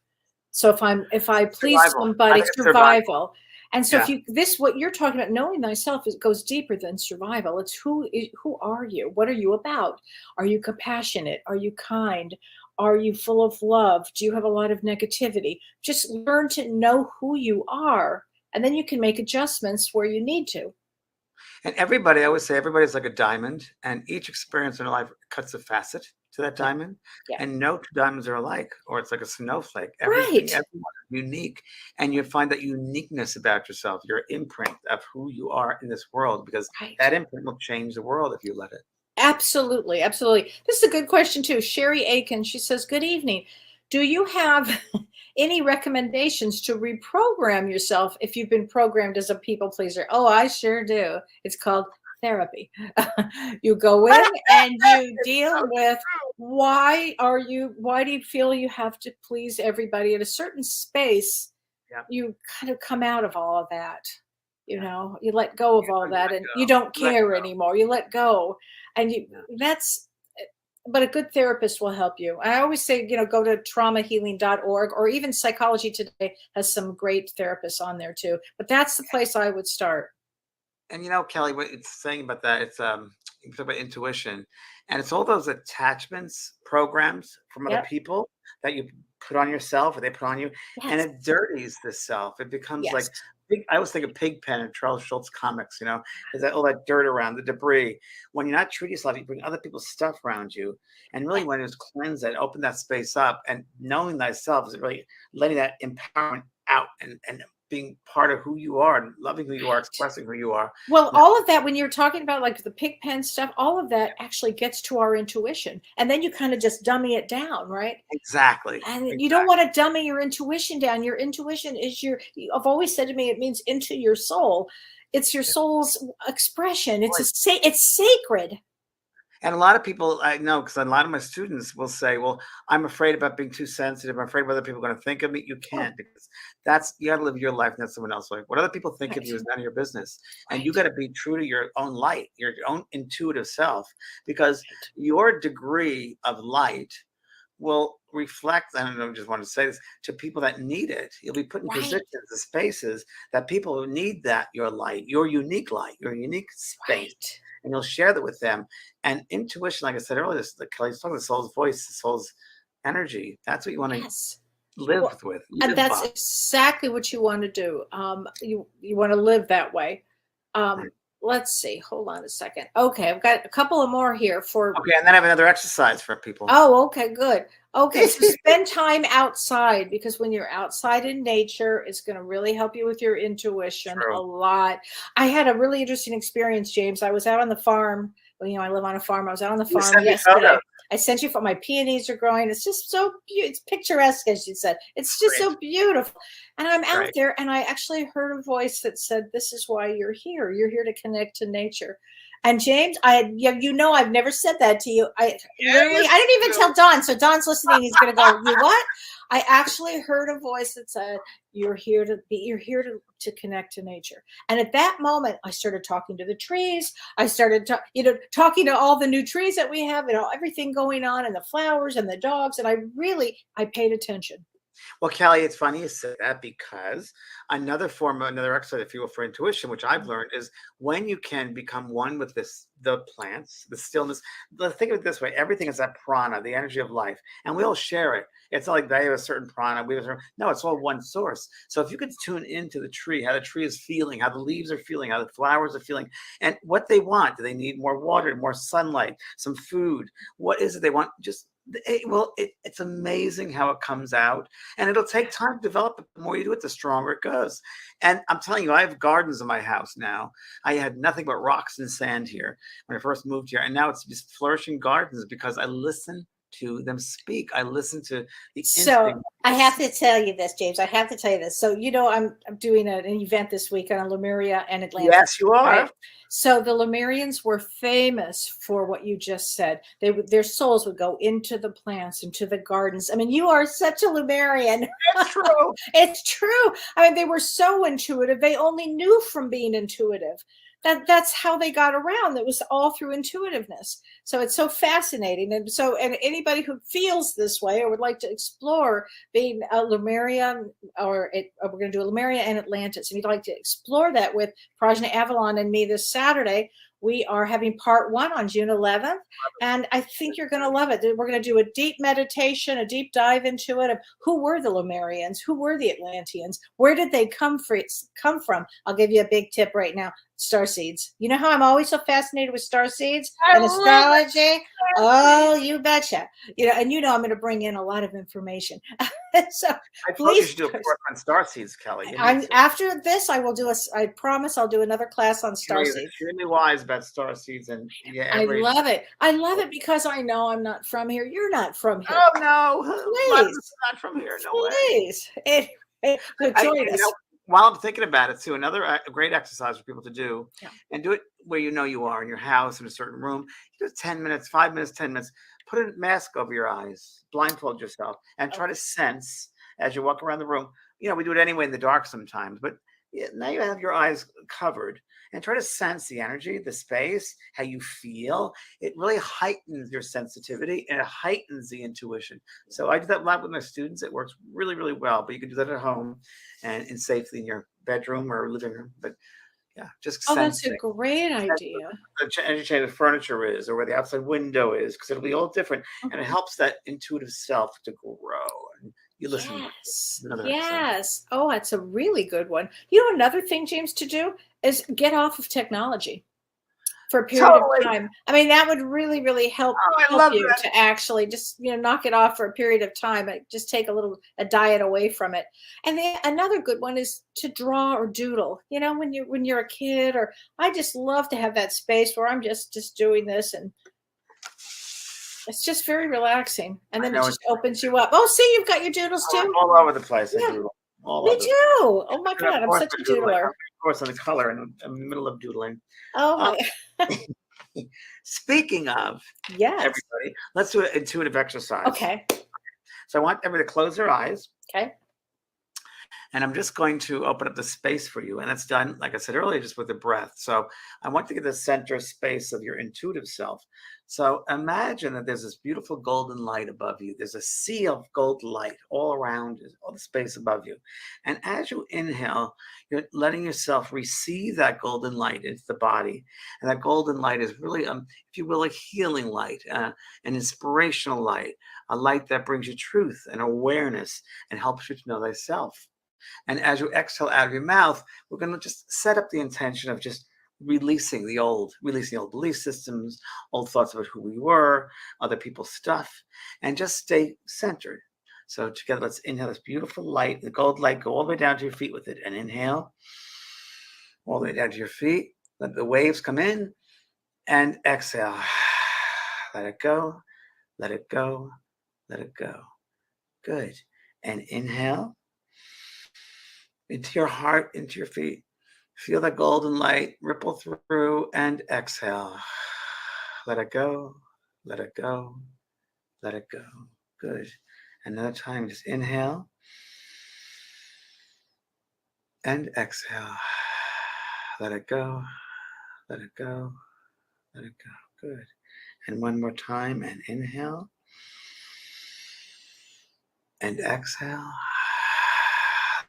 So if I please somebody, survival. And so what you're talking about, knowing thyself, goes deeper than survival. It's who are you? What are you about? Are you compassionate? Are you kind? Are you full of love? Do you have a lot of negativity? Just learn to know who you are, and then you can make adjustments where you need to. And everybody, I always say, everybody's like a diamond, and each experience in their life cuts a facet to that diamond. Yeah. And no two diamonds are alike, or it's like a snowflake. Everyone is unique, and you find that uniqueness about yourself, your imprint of who you are in this world, because that imprint will change the world if you let it. Absolutely, absolutely. This is a good question too. Sherry Aiken, she says, good evening. Do you have any recommendations to reprogram yourself if you've been programmed as a people pleaser? Oh, I sure do. It's called therapy. You go in and you deal with why do you feel you have to please everybody at a certain space? Yeah. You kind of come out of all of that. You let go of all that, and you don't care anymore. You let go. And but a good therapist will help you. I always say, go to traumahealing.org, or even Psychology Today has some great therapists on there too. But that's the place I would start. And Kellee, what it's saying about that, it's you talk about intuition, and it's all those attachments, programs from other people that you put on yourself or they put on you, and it dirties the self. It becomes like I always think of Pigpen and Charles Schultz comics, there's all that dirt around, the debris. When you're not treating yourself, you bring other people's stuff around you. And really when it's cleanse that, open that space up, and knowing thyself is really letting that empowerment out and being part of who you are and loving who you are, expressing who you are. Well, all of that, when you're talking about like the Pigpen stuff, all of that actually gets to our intuition. And then you kind of just dummy it down, right? Exactly. And you don't want to dummy your intuition down. Your intuition is I've always said to me, it means into your soul. It's your soul's expression. It's sacred. And a lot of people I know, because a lot of my students will say, well, I'm afraid about being too sensitive. I'm afraid what other people are going to think of me. You can't, because you got to live your life, not someone else's life. What other people think of you is none of your business. And you got to be true to your own light, your own intuitive self, because your degree of light will reflect, I don't know, just want to say this, to people that need it. You'll be put in Right. positions and spaces that people who need that, your light, your unique space, Right. and you'll share that with them. And intuition, like I said earlier, the Kelly's talking, the soul's voice, the soul's energy. That's what you want to Yes. live Well, with. and Live that's by. exactly what you want to do. You want to live that way. Right. Let's see. Hold on a second. Okay, I've got a couple of more here for. Okay, and then I have another exercise for people. Oh, okay, good. Okay, so spend time outside, because when you're outside in nature, it's going to really help you with your intuition a True. lot. I had a really interesting experience, James. I was out on the farm. Well, I live on a farm. I was out on the You farm sent me yesterday. photos. I sent you for my peonies are growing. It's just so it's picturesque, as you said. It's just Great. so beautiful. And I'm out Right. there, and I actually heard a voice that said, "This is why you're here. You're here to connect to nature." And James, I've never said that to you. I didn't even tell Don. So Don's listening. He's going to go, "You what?" I actually heard a voice that said, you're here to connect to nature. And at that moment, I started talking to the trees. I started talking to all the new trees that we have and everything going on, and the flowers and the dogs. And I paid attention. Well, Kelly, it's funny you say that, because another exercise, if you will, for intuition, which I've learned, is when you can become one with the plants, the stillness. Let's think of it this way: everything is that prana, the energy of life, and we all share it. It's not like they have a certain prana, we have a certain, no, it's all one source. So if you could tune into the tree, how the tree is feeling, how the leaves are feeling, how the flowers are feeling, and what they want. Do they need more water, more sunlight, some food? What is it they want? It's amazing how it comes out, and it'll take time to develop it. The more you do it, the stronger it goes. And I'm telling you, I have gardens in my house now. I had nothing but rocks and sand here when I first moved here, and now it's just flourishing gardens because I listen to them speak. I listen to the So instinct. I have to tell you this, James. I have to tell you this. So I'm doing an event this week on Lemuria and Atlantis. Yes, you are. Right? So the Lemurians were famous for what you just said. Their souls would go into the plants, into the gardens. I mean, you are such a Lemurian. It's true. It's true. I mean, they were so intuitive. They only knew from being intuitive. That's how they got around. It was all through intuitiveness. So it's so fascinating. And anybody who feels this way or would like to explore being a Lemuria, we're going to do a Lemuria and Atlantis, and you'd like to explore that with Prajna Avalon and me this Saturday, we are having part 1 on June 11th, and I think you're going to love it. We're going to do a deep meditation, a deep dive into it of who were the Lemurians, who were the Atlanteans, where did they come from? I'll give you a big tip right now. Star seeds. You know how I'm always so fascinated with star seeds and astrology? Oh, you betcha. And I'm going to bring in a lot of information. So I told you should do a course on star seeds, Kelly. After this, I promise I'll do another class on star seeds. Extremely wise about star seeds, and I love it. I love it because I know I'm not from here. You're not from here. Oh no, Please, not from here. No please. Anyway, join us. While I'm thinking about it, too, another great exercise for people to do, and do it where you are in your house, in a certain room. You do 10 minutes, 5 minutes, 10 minutes. Put a mask over your eyes, blindfold yourself, and try to sense as you walk around the room. We do it anyway in the dark sometimes, but now you have your eyes covered, and try to sense the energy, the space, how you feel. It really heightens your sensitivity, and it heightens the intuition. So I do that a lot with my students. It works really, really well, but you can do that at home and safely in your bedroom or living room. But yeah, just that's a great idea. The furniture is, or where the outside window is, because it'll be all different, and it helps that intuitive self to grow. And you listen. Yes. Oh, that's a really good one. Another thing, James, to do is get off of technology for a period of time. I mean, that would really, really help you to actually just, knock it off for a period of time. Just take a diet away from it. And then another good one is to draw or doodle. When you're a kid, or I just love to have that space where I'm just doing this, and it's just very relaxing. And then it just opens you up. Oh, see, you've got your doodles too. All over the place. Yeah. I doodle. Me too. Oh my God, I'm such a doodler. Of course, on the color in the middle of doodling. Oh my. Speaking of, everybody, let's do an intuitive exercise. Okay. So I want everybody to close their eyes. Okay. And I'm just going to open up the space for you. And it's done, like I said earlier, just with the breath. So I want to get the center space of your intuitive self. So imagine that there's this beautiful golden light above you. There's a sea of gold light all around you, all the space above you. And as you inhale, you're letting yourself receive that golden light into the body. And that golden light is really, if you will, a healing light, an inspirational light, a light that brings you truth and awareness and helps you to know thyself. And as you exhale out of your mouth, we're going to just set up the intention of just releasing the old belief systems, old thoughts about who we were, other people's stuff, and just stay centered. So together, let's inhale this beautiful light, the gold light, go all the way down to your feet with it. And inhale all the way down to your feet. Let the waves come in and exhale. Let it go, let it go, let it go. Good. And inhale into your heart, into your feet. Feel that golden light ripple through and exhale. Let it go, let it go, let it go. Good. Another time, just inhale and exhale. Let it go, let it go, let it go. Good. And one more time, and inhale and exhale.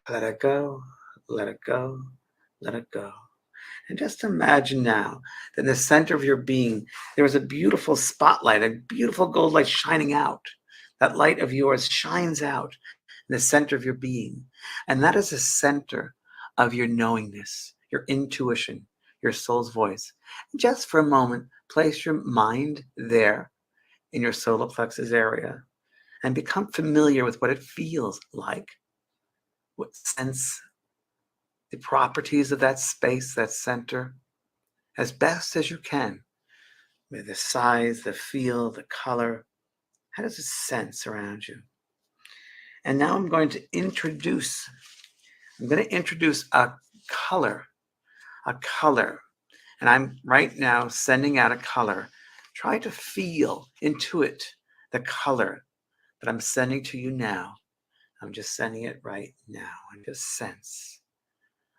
Let it go, let it go, let it go. And just imagine now that in the center of your being, there is a beautiful spotlight, a beautiful gold light shining out. That light of yours shines out in the center of your being. And that is the center of your knowingness, your intuition, your soul's voice. Just for a moment, place your mind there in your solar plexus area and become familiar with what it feels like, what sense, the properties of that space, that center, as best as you can, with the size, the feel, the color. How does it sense around you? And now I'm going to introduce a color, and I'm right now sending out a color. Try to feel, intuit the color that I'm sending to you now. I'm just sending it right now, and just sense.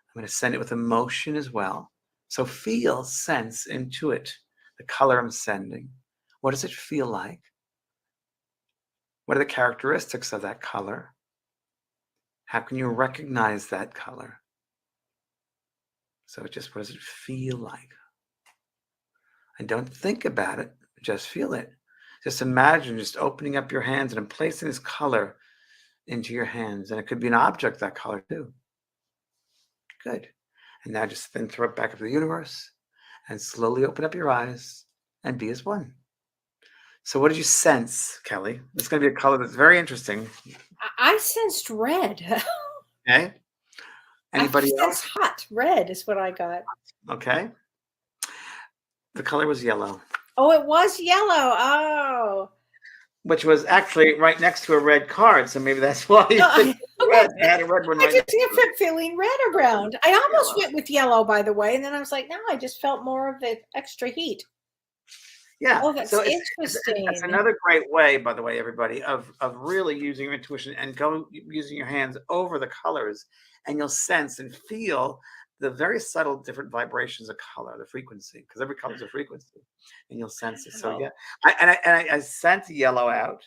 I'm going to send it with emotion as well. So feel, sense, intuit the color I'm sending. What does it feel like? What are the characteristics of that color? How can you recognize that color? So just what does it feel like? And don't think about it, just feel it. Just imagine just opening up your hands and placing this color into your hands. And it could be an object, that color too. Good. And now just then throw it back up to the universe and slowly open up your eyes and be as one. So what did you sense, Kellee? It's going to be a color that's very interesting. I sensed red. Okay. Anybody else? Hot red is what I got. Okay. The color was yellow. Oh, it was yellow. Oh. Which was actually right next to a red card, so maybe that's why you had a red one. I just kept feeling red around. I almost went with yellow, by the way, and then I was like, no, I just felt more of the extra heat. Yeah. Oh, that's interesting. That's another great way, by the way, everybody, of really using your intuition and using your hands over the colors, and you'll sense and feel the very subtle different vibrations of color, the frequency, because every color is a frequency, and you'll sense it. So yeah, I sent yellow out,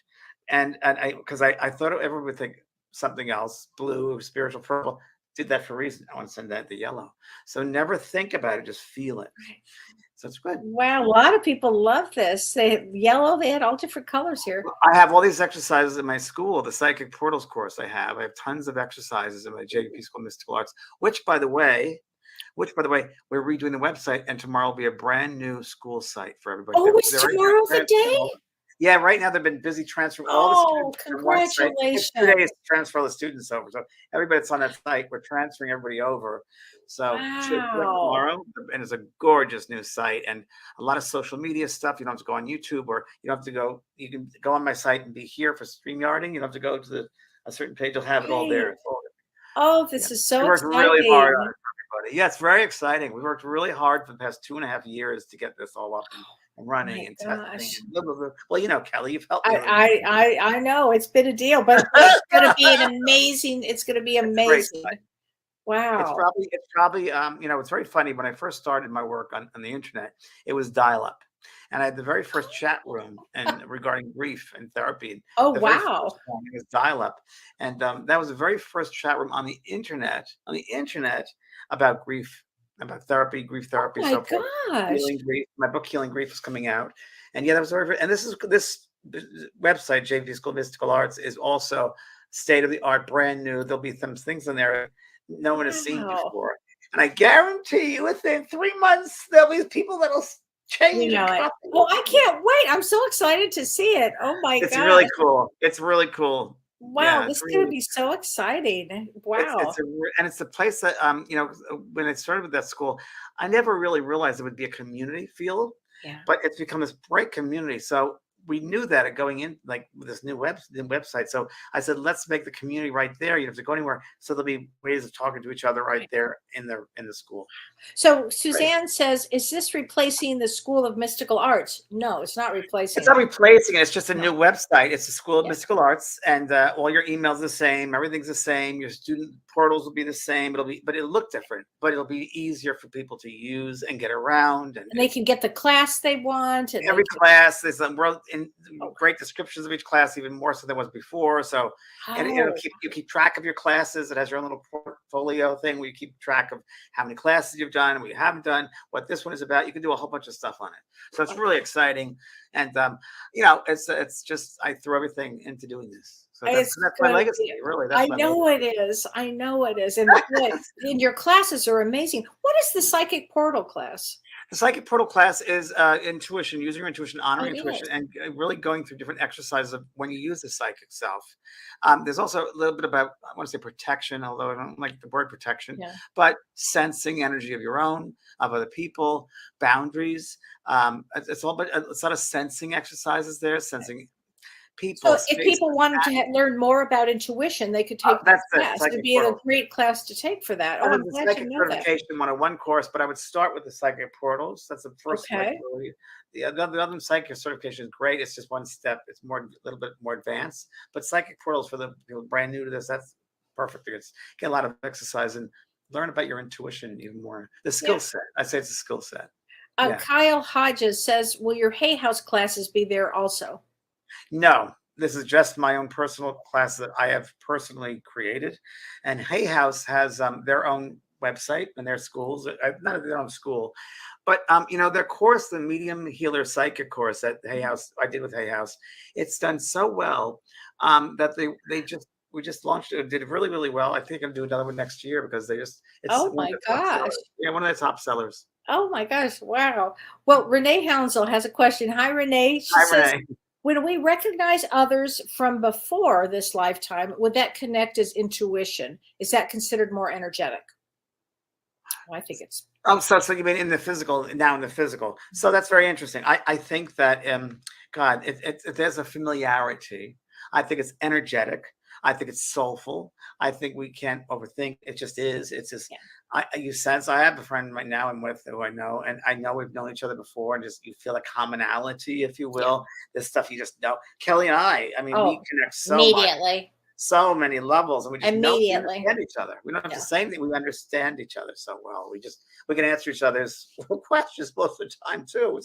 and because I thought everyone would think something else, blue or spiritual purple. Did that for a reason. I want to send that the yellow. So never think about it, just feel it. So it's good. Wow, a lot of people love this. They had all different colors here. I have all these exercises in my school, the Psychic Portals course I have tons of exercises in my JP School of Mystical Arts, which by the way, we're redoing the website, and tomorrow will be a brand new school site for everybody. Oh, is tomorrow the day? Yeah, right now they've been busy transferring all the students. Congratulations. 2 days to transfer all the students over. So everybody that's on that site, we're transferring everybody over. So tomorrow, and it's a gorgeous new site and a lot of social media stuff. You don't have to go on YouTube, or you don't have to go, you can go on my site and be here for StreamYarding. You don't have to go to a certain page, you'll have it all there. Oh, this is so exciting. We worked really hard on it, everybody. Yeah, it's very exciting. We worked really hard for the past 2.5 years to get this all up and running my and testing gosh. and blah, blah, blah. Well, you know, Kellee, you've helped me. I know it's been a deal, but it's going to be an amazing. It's going to be It's a great amazing. site. Wow. It's probably you know, it's very funny. When I first started my work on the internet, it was dial-up. And I had the very first chat room and regarding grief and therapy. Oh, The very wow. first one was dial-up. And that was the very first chat room on the internet about grief, about therapy, grief therapy, Oh my so forth. gosh. Healing Grief. My book Healing Grief is coming out. And yeah, that was very, and this website, JV School of Mystical Arts, is also state of the art, brand new. There'll be some things in there no one has seen Wow. before. And I guarantee you within 3 months, there'll be people that'll change. You know it. Well, I can't wait. I'm so excited to see it. Oh my It's gosh. really cool. It's really cool. Wow, Yeah, this it's is going to really, be so exciting. Wow. and it's a place that you know, when I started with that school, I never really realized it would be a community feel, Yeah. but it's become this great community. So we knew that at going in, like with this new website. So I said, let's make the community right there. You don't have to go anywhere. So there'll be ways of talking to each other right there in the school. So Suzanne says, is this replacing the School of Mystical Arts? No, it's not replacing It's not it. replacing it. It's just a new website. It's the School of Yeah. Mystical Arts, and all your emails the same. Everything's the same. Your student portals will be the same. But it'll look different. But it'll be easier for people to use and get around. And they can get the class they want. And every class, there's great descriptions of each class, even more so than was before. So, and you keep track of your classes. It has your own little portfolio thing where you keep track of how many classes you've done and what you haven't done, what this one is about. You can do a whole bunch of stuff on it. So it's really exciting. And you know, it's just I threw everything into doing this. So that's my legacy, really. I know it is. I know it is. And your classes are amazing. What is the psychic portal class? The psychic portal class is intuition, using your intuition, honoring intuition, and really going through different exercises of when you use the psychic self. There's also a little bit about, I want to say protection, although I don't like the word protection, but sensing energy of your own, of other people, boundaries. It's all, but it's a lot of sensing exercises there, sensing people. So if people wanted to learn more about intuition, they could take this class. It'd be a great class to take for that. I'm glad you know that. Certification 101 course, but I would start with the psychic portals. That's the first one. Really. The other psychic certification is great. It's just one step. It's a little bit more advanced. But psychic portals for the people brand new to this, that's perfect. It's get a lot of exercise and learn about your intuition even more. The skill set. I say it's a skill set. Kyle Hodges says, will your Hay House classes be there also? No, this is just my own personal class that I have personally created. And Hay House has their own website and their schools, not their own school, but you know, their course, the Medium Healer Psychic course at Hay House, I did with Hay House. It's done so well that we just launched it. Did really, really well. I think I'm gonna do another one next year because it's oh my gosh. Yeah, one of the top sellers. Oh my gosh. Wow. Well, Renee Hounsell has a question. Hi, Renee. She says, Renee. When we recognize others from before this lifetime, would that connect as intuition? Is that considered more energetic? Well, I think it's. Oh, so you mean in the physical, now in the physical. So that's very interesting. I think that, God, there's a familiarity. I think it's energetic. I think it's soulful. I think we can't overthink. It just is. It's just, you sense, I have a friend right now I'm with who I know, and I know we've known each other before, and just you feel a commonality, if you will. This stuff you just know. Kellee and I mean, we connect so much. So many levels, and we just understand each other. We don't have to say anything. We understand each other so well. We can answer each other's questions most of the time too.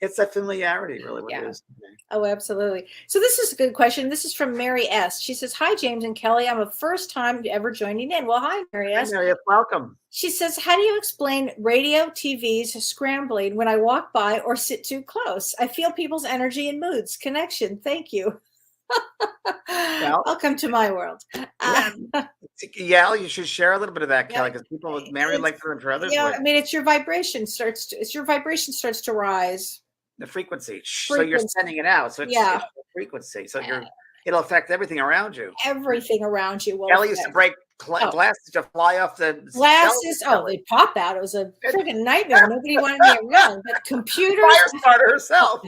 It's that familiarity, really, what it is. Oh, absolutely. So this is a good question. This is from Mary S. She says, "Hi, James and Kellee. I'm a first time ever joining in." Well, hi, Mary S. Hi, Mary S. Welcome. She says, "How do you explain radio, TVs scrambling when I walk by or sit too close? I feel people's energy and moods. Connection. Thank you." Well, welcome to my world. You should share a little bit of that, Kellee, because people with Mary like to for others. Yeah, I mean, it's your vibration starts to rise. The frequency. So you're sending it out. So it's the frequency. So it'll affect everything around you. Everything around you will. Kellee used to break glasses to fly off the glasses. They pop out. It was a freaking nightmare. Nobody wanted me around. But computers. Fire starter herself.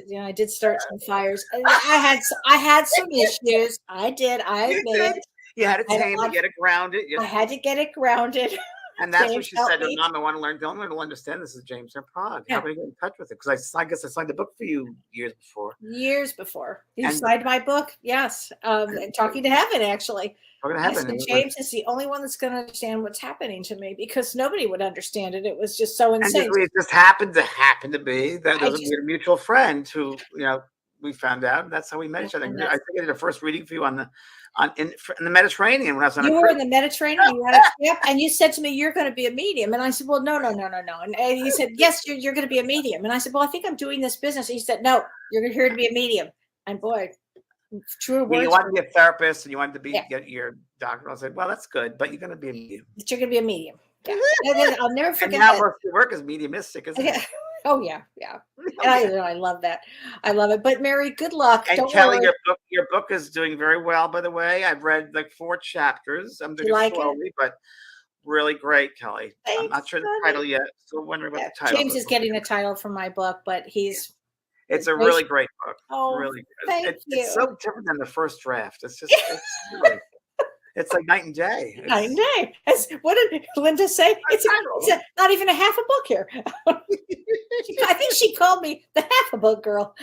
Yeah, I did start some fires. I had some issues. I did. I admit it. You had to tame it, get it grounded. I had to get it grounded. And that's what James, she help said to me. Mom. I want to learn. Don't learn to understand this is James in Prague. How can I get in touch with it? Because I guess I signed the book for you years before. Years before you And signed my book, yes. Talking to Heaven, actually. we're gonna I have said, it. James is the only one that's going to understand what's happening to me because nobody would understand it. It was just so And insane. it just happened to be that we had a mutual friend who, we found out, and that's how we met each other. I think I did a first reading for you in the Mediterranean when I was on. You were in the Mediterranean. You had and you said to me, "You're going to be a medium," and I said, "Well, no." And he said, "Yes, you're going to be a medium," and I said, "Well, I think I'm doing this business." And he said, "No, you're here to be a medium." And boy, true words. You wanted to be a therapist, and you wanted to get your doctor. I said, "Well, that's good, but you're going to be a medium." But you're going to be a medium. Yeah, I'll never forget. And now most of your work is mediumistic, isn't it? Oh yeah. And I love that. I love it. But Mary, good luck. And Don't Kellee, worry. your book is doing very well, by the way. I've read like 4 chapters. I'm doing it slowly, but really great, Kellee. Thanks, I'm not sure the title yet. Still wondering about the title. James is getting a title for my book, but it's a really great book. Oh, really good. Thank you. It's so different than the first draft. It's just it's like night and day. Night and day. What did Linda say? It's not even a half a book here. I think she called me the half a book girl.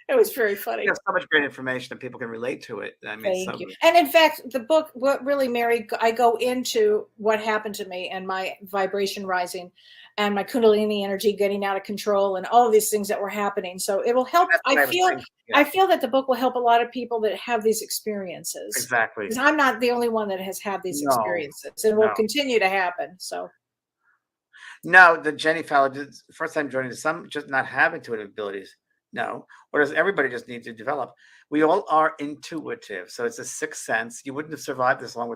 It was very funny. There's so much great information that people can relate to it. I mean, Thank you. And in fact, the book, what really, Mary, I go into what happened to me and my vibration rising and my Kundalini energy getting out of control and all of these things that were happening. So it will help. I feel that the book will help a lot of people that have these experiences. Exactly. Because I'm not the only one that has had these experiences, and will continue to happen. So. No, the Jenny Fowler did first time joining. Some just not have intuitive abilities. No, or does everybody just need to develop? We all are intuitive, so it's a sixth sense. You wouldn't have survived this long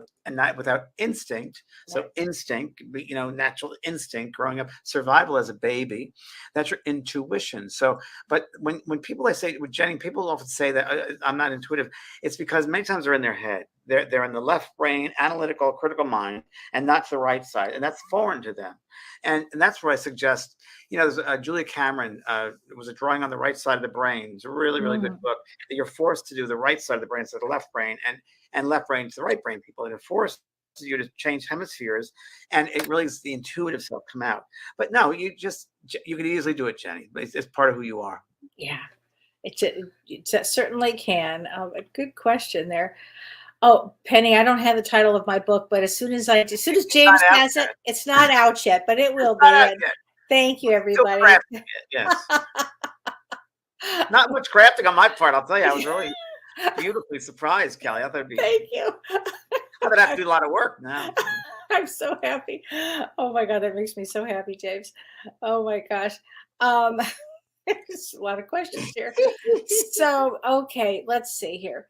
without instinct. So instinct, natural instinct, growing up, survival as a baby, that's your intuition. So, but when people I say with Jenny, people often say that I'm not intuitive. It's because many times they're in their head. They're in the left brain, analytical, critical mind, and not the right side, and that's foreign to them. And that's where I suggest, there's Julia Cameron. It was a drawing on the right side of the brain. It's a really, really good book. That you're forced to do the right side of the brain instead of the left brain, and left brain to the right brain. People, and it forces you to change hemispheres, and it really is the intuitive self come out. But no, you could easily do it, Jenny. It's part of who you are. Yeah, it certainly can. A good question there. Oh, Penny, I don't have the title of my book, but as soon as James has it, it's not out yet, but it will be. Thank you, everybody. Yes. Not much crafting on my part, I'll tell you. I was really beautifully surprised, Kellee. I thought it'd be. Thank you. I thought I have to do a lot of work now. I'm so happy. Oh my God, that makes me so happy, James. Oh my gosh. There's a lot of questions here. So, okay, let's see here.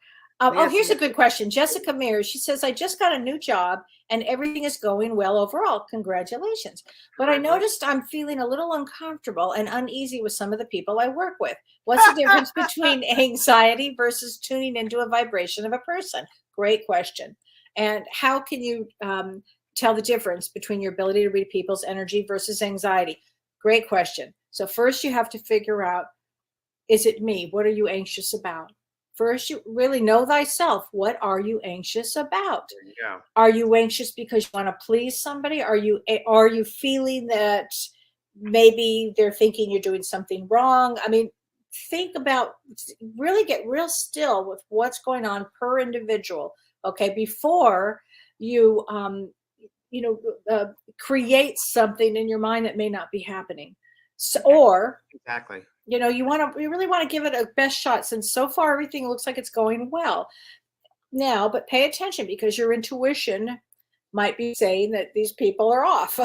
Here's a good question. Jessica Mears, she says, I just got a new job and everything is going well overall. Congratulations. But I noticed I'm feeling a little uncomfortable and uneasy with some of the people I work with. What's the difference between anxiety versus tuning into a vibration of a person? Great question. And how can you tell the difference between your ability to read people's energy versus anxiety? Great question. So first you have to figure out, is it me? What are you anxious about? First, you really know thyself. What are you anxious about? Yeah. Are you anxious because you want to please somebody? Are you feeling that maybe they're thinking you're doing something wrong? I mean, really get real still with what's going on per individual. Okay, before you create something in your mind that may not be happening. So, Exactly. You really want to give it a best shot since so far everything looks like it's going well now, but pay attention because your intuition might be saying that these people are off.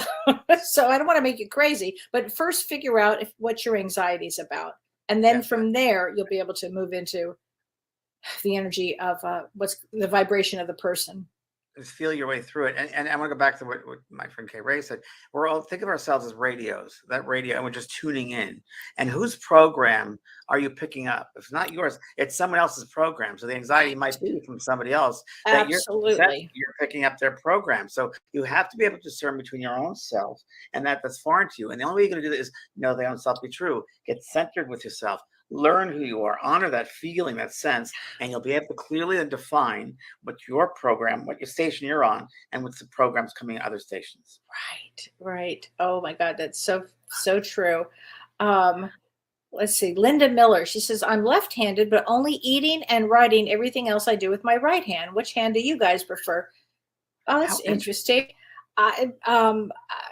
So I don't want to make you crazy, but first figure out what your anxiety is about. And then from there, you'll be able to move into the energy of what's the vibration of the person. Just feel your way through it. And I want to go back to what my friend Kay Ray said. We're all think of ourselves as radios, that radio, and we're just tuning in. And whose program are you picking up? If it's not yours, it's someone else's program. So the anxiety might be from somebody else. Absolutely. You're picking up their program. So you have to be able to discern between your own self and that's foreign to you. And the only way you're going to do that is know thy own self be true. Get centered with yourself. learn who you are, honor that feeling, that sense, and you'll be able to clearly define what your program, what your station you're on, and what's the programs coming at other stations. Right, right. Oh my God, that's so true. Um, let's see, Linda Miller. She says, I'm left-handed, but only eating and writing. Everything else I do with my right hand. Which hand do you guys prefer? Oh, that's How interesting.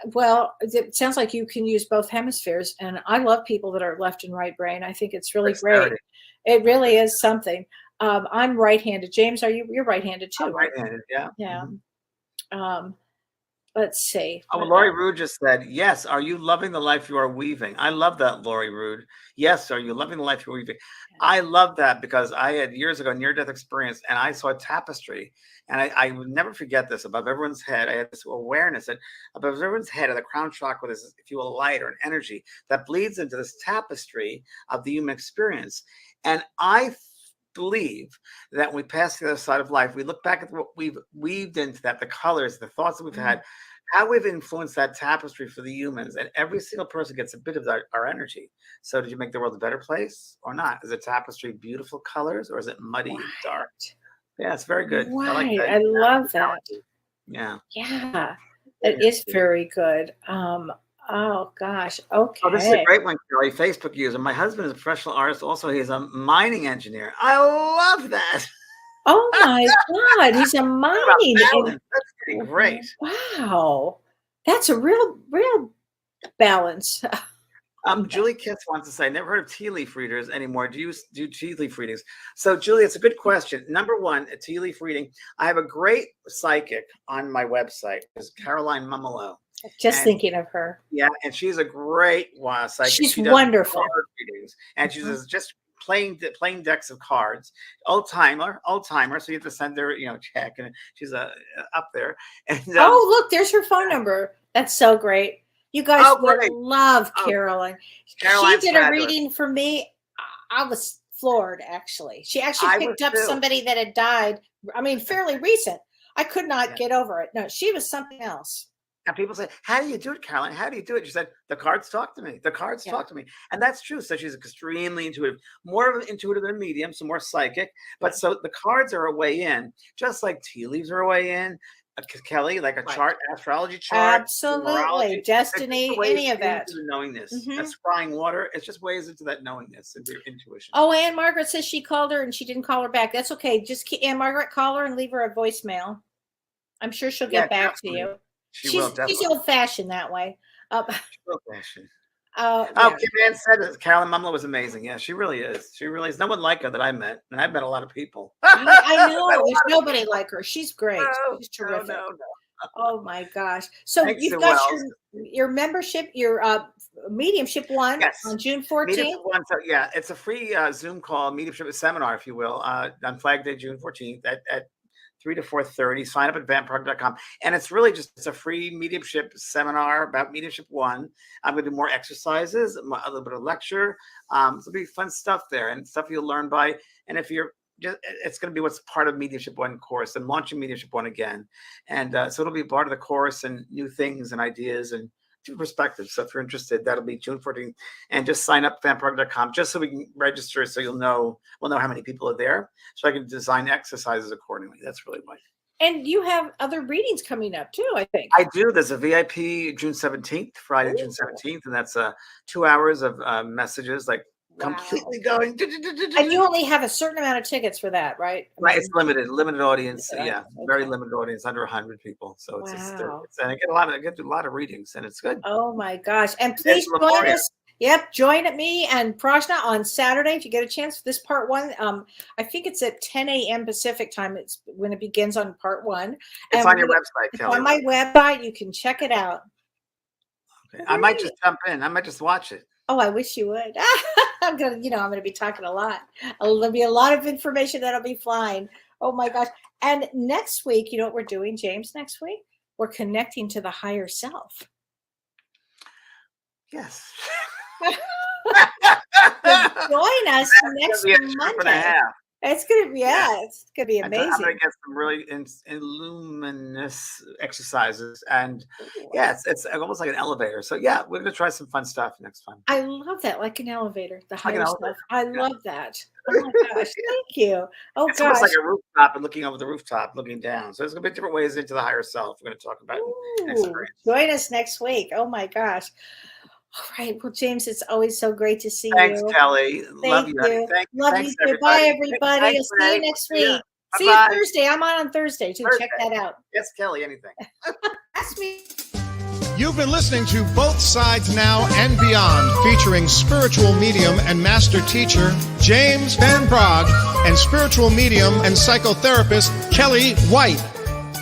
Well, it sounds like you can use both hemispheres, and I love people that are left and right brain. I think it's really great. Dexterity. It really is something. I'm right-handed. James, you're right-handed too, I'm right? right-handed, yeah. Yeah. Mhm. Let's see. Oh, well, Lori Rude just said, yes, are you loving the life you are weaving? I love that, Lori Rude. Yes, are you loving the life you're weaving? I love that because I had years ago near-death experience, and I saw a tapestry, and I would never forget this. Above everyone's head, I had this awareness that above everyone's head of the crown chakra, there's, if you will, a light or an energy that bleeds into this tapestry of the human experience. And I believe that when we pass to the other side of life, we look back at what we've weaved into that, the colors, the thoughts that we've had, how we've influenced that tapestry for the humans, and every single person gets a bit of our energy. So did you make the world a better place or not? Is the tapestry beautiful colors or is it muddy and dark? Yeah, it's very good. I like Right. that. I love that. Yeah. Yeah, that is very good. Oh gosh. Oh, this is a Okay. great one, Kelly. Facebook user. My husband is a professional artist. Also, he's a mining engineer. I love that. Oh my God. He's a mining. Balance. That's pretty great. Wow. That's a real balance. Julie Kitts wants to say, never heard of tea leaf readers anymore. Do you do tea leaf readings? So, Julie, it's a good question. Number one, a tea leaf reading. I have a great psychic on my website. It's Caroline Mumolo. Just And thinking of her. yeah, and she's a great psychic. She's She does wonderful. card readings, and she does just plain decks of cards. Old timer. So you have to send her, check, and she's up there. And Oh, look, there's her phone number. That's so great. You guys would great. love Carolyn. Caroline's She did a fabulous. reading for me. I was floored, actually. She actually picked up too. somebody that had died. I mean, fairly recent. I could not get over it. No, she was something else. And people say, how do you do it, Caroline? How do you do it? She said, the cards talk to me. The cards talk to me. And that's true. So she's extremely intuitive, more of an intuitive than a medium, so more psychic. But so the cards are a way in, just like tea leaves are a way in. Kelly, like a chart, astrology chart. Absolutely. Destiny, any of that. Knowingness. That's scrying water. It's just ways into that knowingness, into your intuition. Oh, Anne Margaret says she called her and she didn't call her back. That's okay. Just Anne Margaret, call her and leave her a voicemail. I'm sure she'll get back to you. She's old-fashioned that way. She's old-fashioned. Yeah. Kim Ann said that Carolyn Mumlo was amazing. Yeah, she really is. She really is. No one like her that I met, and I've met a lot of people. I know. There's nobody like her. She's great. She's terrific. No. Oh my gosh! So Thanks, you've got your membership, your mediumship one on June 14th. So yeah, it's a free Zoom call, mediumship seminar, if you will, on Flag Day, June 14th at 3 to 4:30. Sign up at vampprog.com. And it's really it's a free mediumship seminar about mediumship one. I'm going to do more exercises, a little bit of lecture. It'll be fun stuff there and stuff you'll learn by. And if you're it's going to be what's part of mediumship one course and launching mediumship one again. And so it'll be part of the course and new things and ideas and different perspectives. So if you're interested, that'll be June 14th. And just sign up vampprog.com just so we can register, so we'll know how many people are there, so I can design exercises accordingly. That's really why. And you have other readings coming up too, I think. I do. There's a VIP June 17th, Friday, June 17th, and that's 2 hours of messages, like completely going. And you only have a certain amount of tickets for that, right? Right, it's limited audience. Yeah, very limited audience, under 100 people. So it's and I get a lot of readings, and it's good. Oh my gosh! And please join us. Yep, join me and Prajna on Saturday if you get a chance. This part one, I think it's at 10 a.m. Pacific time. It's when it begins on part one. It's on your website, Kelly. On my website, you can check it out. Okay. I might just jump in. I might just watch it. Oh, I wish you would. I'm gonna be talking a lot. There'll be a lot of information that'll be flying. Oh my gosh! And next week, you know what we're doing, James? Next week, we're connecting to the higher self. Yes. So join us next Monday. It's gonna be it's gonna be I'm amazing. gonna get some really illuminous exercises, and it's almost like an elevator. So yeah, we're gonna try some fun stuff next time. I love that, like an elevator, the Like an higher elevator. stuff. I love that. Oh my gosh, thank you. Oh It's almost gosh. like a rooftop and looking over the rooftop, looking down. So there's gonna be different ways into the higher self. We're gonna talk about next Ooh, experience. join us next week. Oh my gosh. All right. Well, James, it's always so great to see Thanks, you. Kellee. Love Thank you. you. Thank you. Love Thanks, you too. Bye, everybody. Thanks, I'll see you Renee. next See ya. week. See you Bye-bye. Thursday. I'm on Thursday too. Check that out. Yes, Kellee. Anything. Ask me. You've been listening to Both Sides Now and Beyond, featuring spiritual medium and master teacher James Van Praagh and spiritual medium and psychotherapist Kellee White.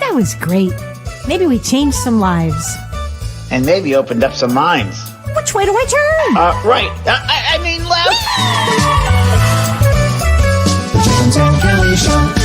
That was great. Maybe we changed some lives. And maybe opened up some minds. Which way do I turn? Right. I mean left. The James and Kellee Show.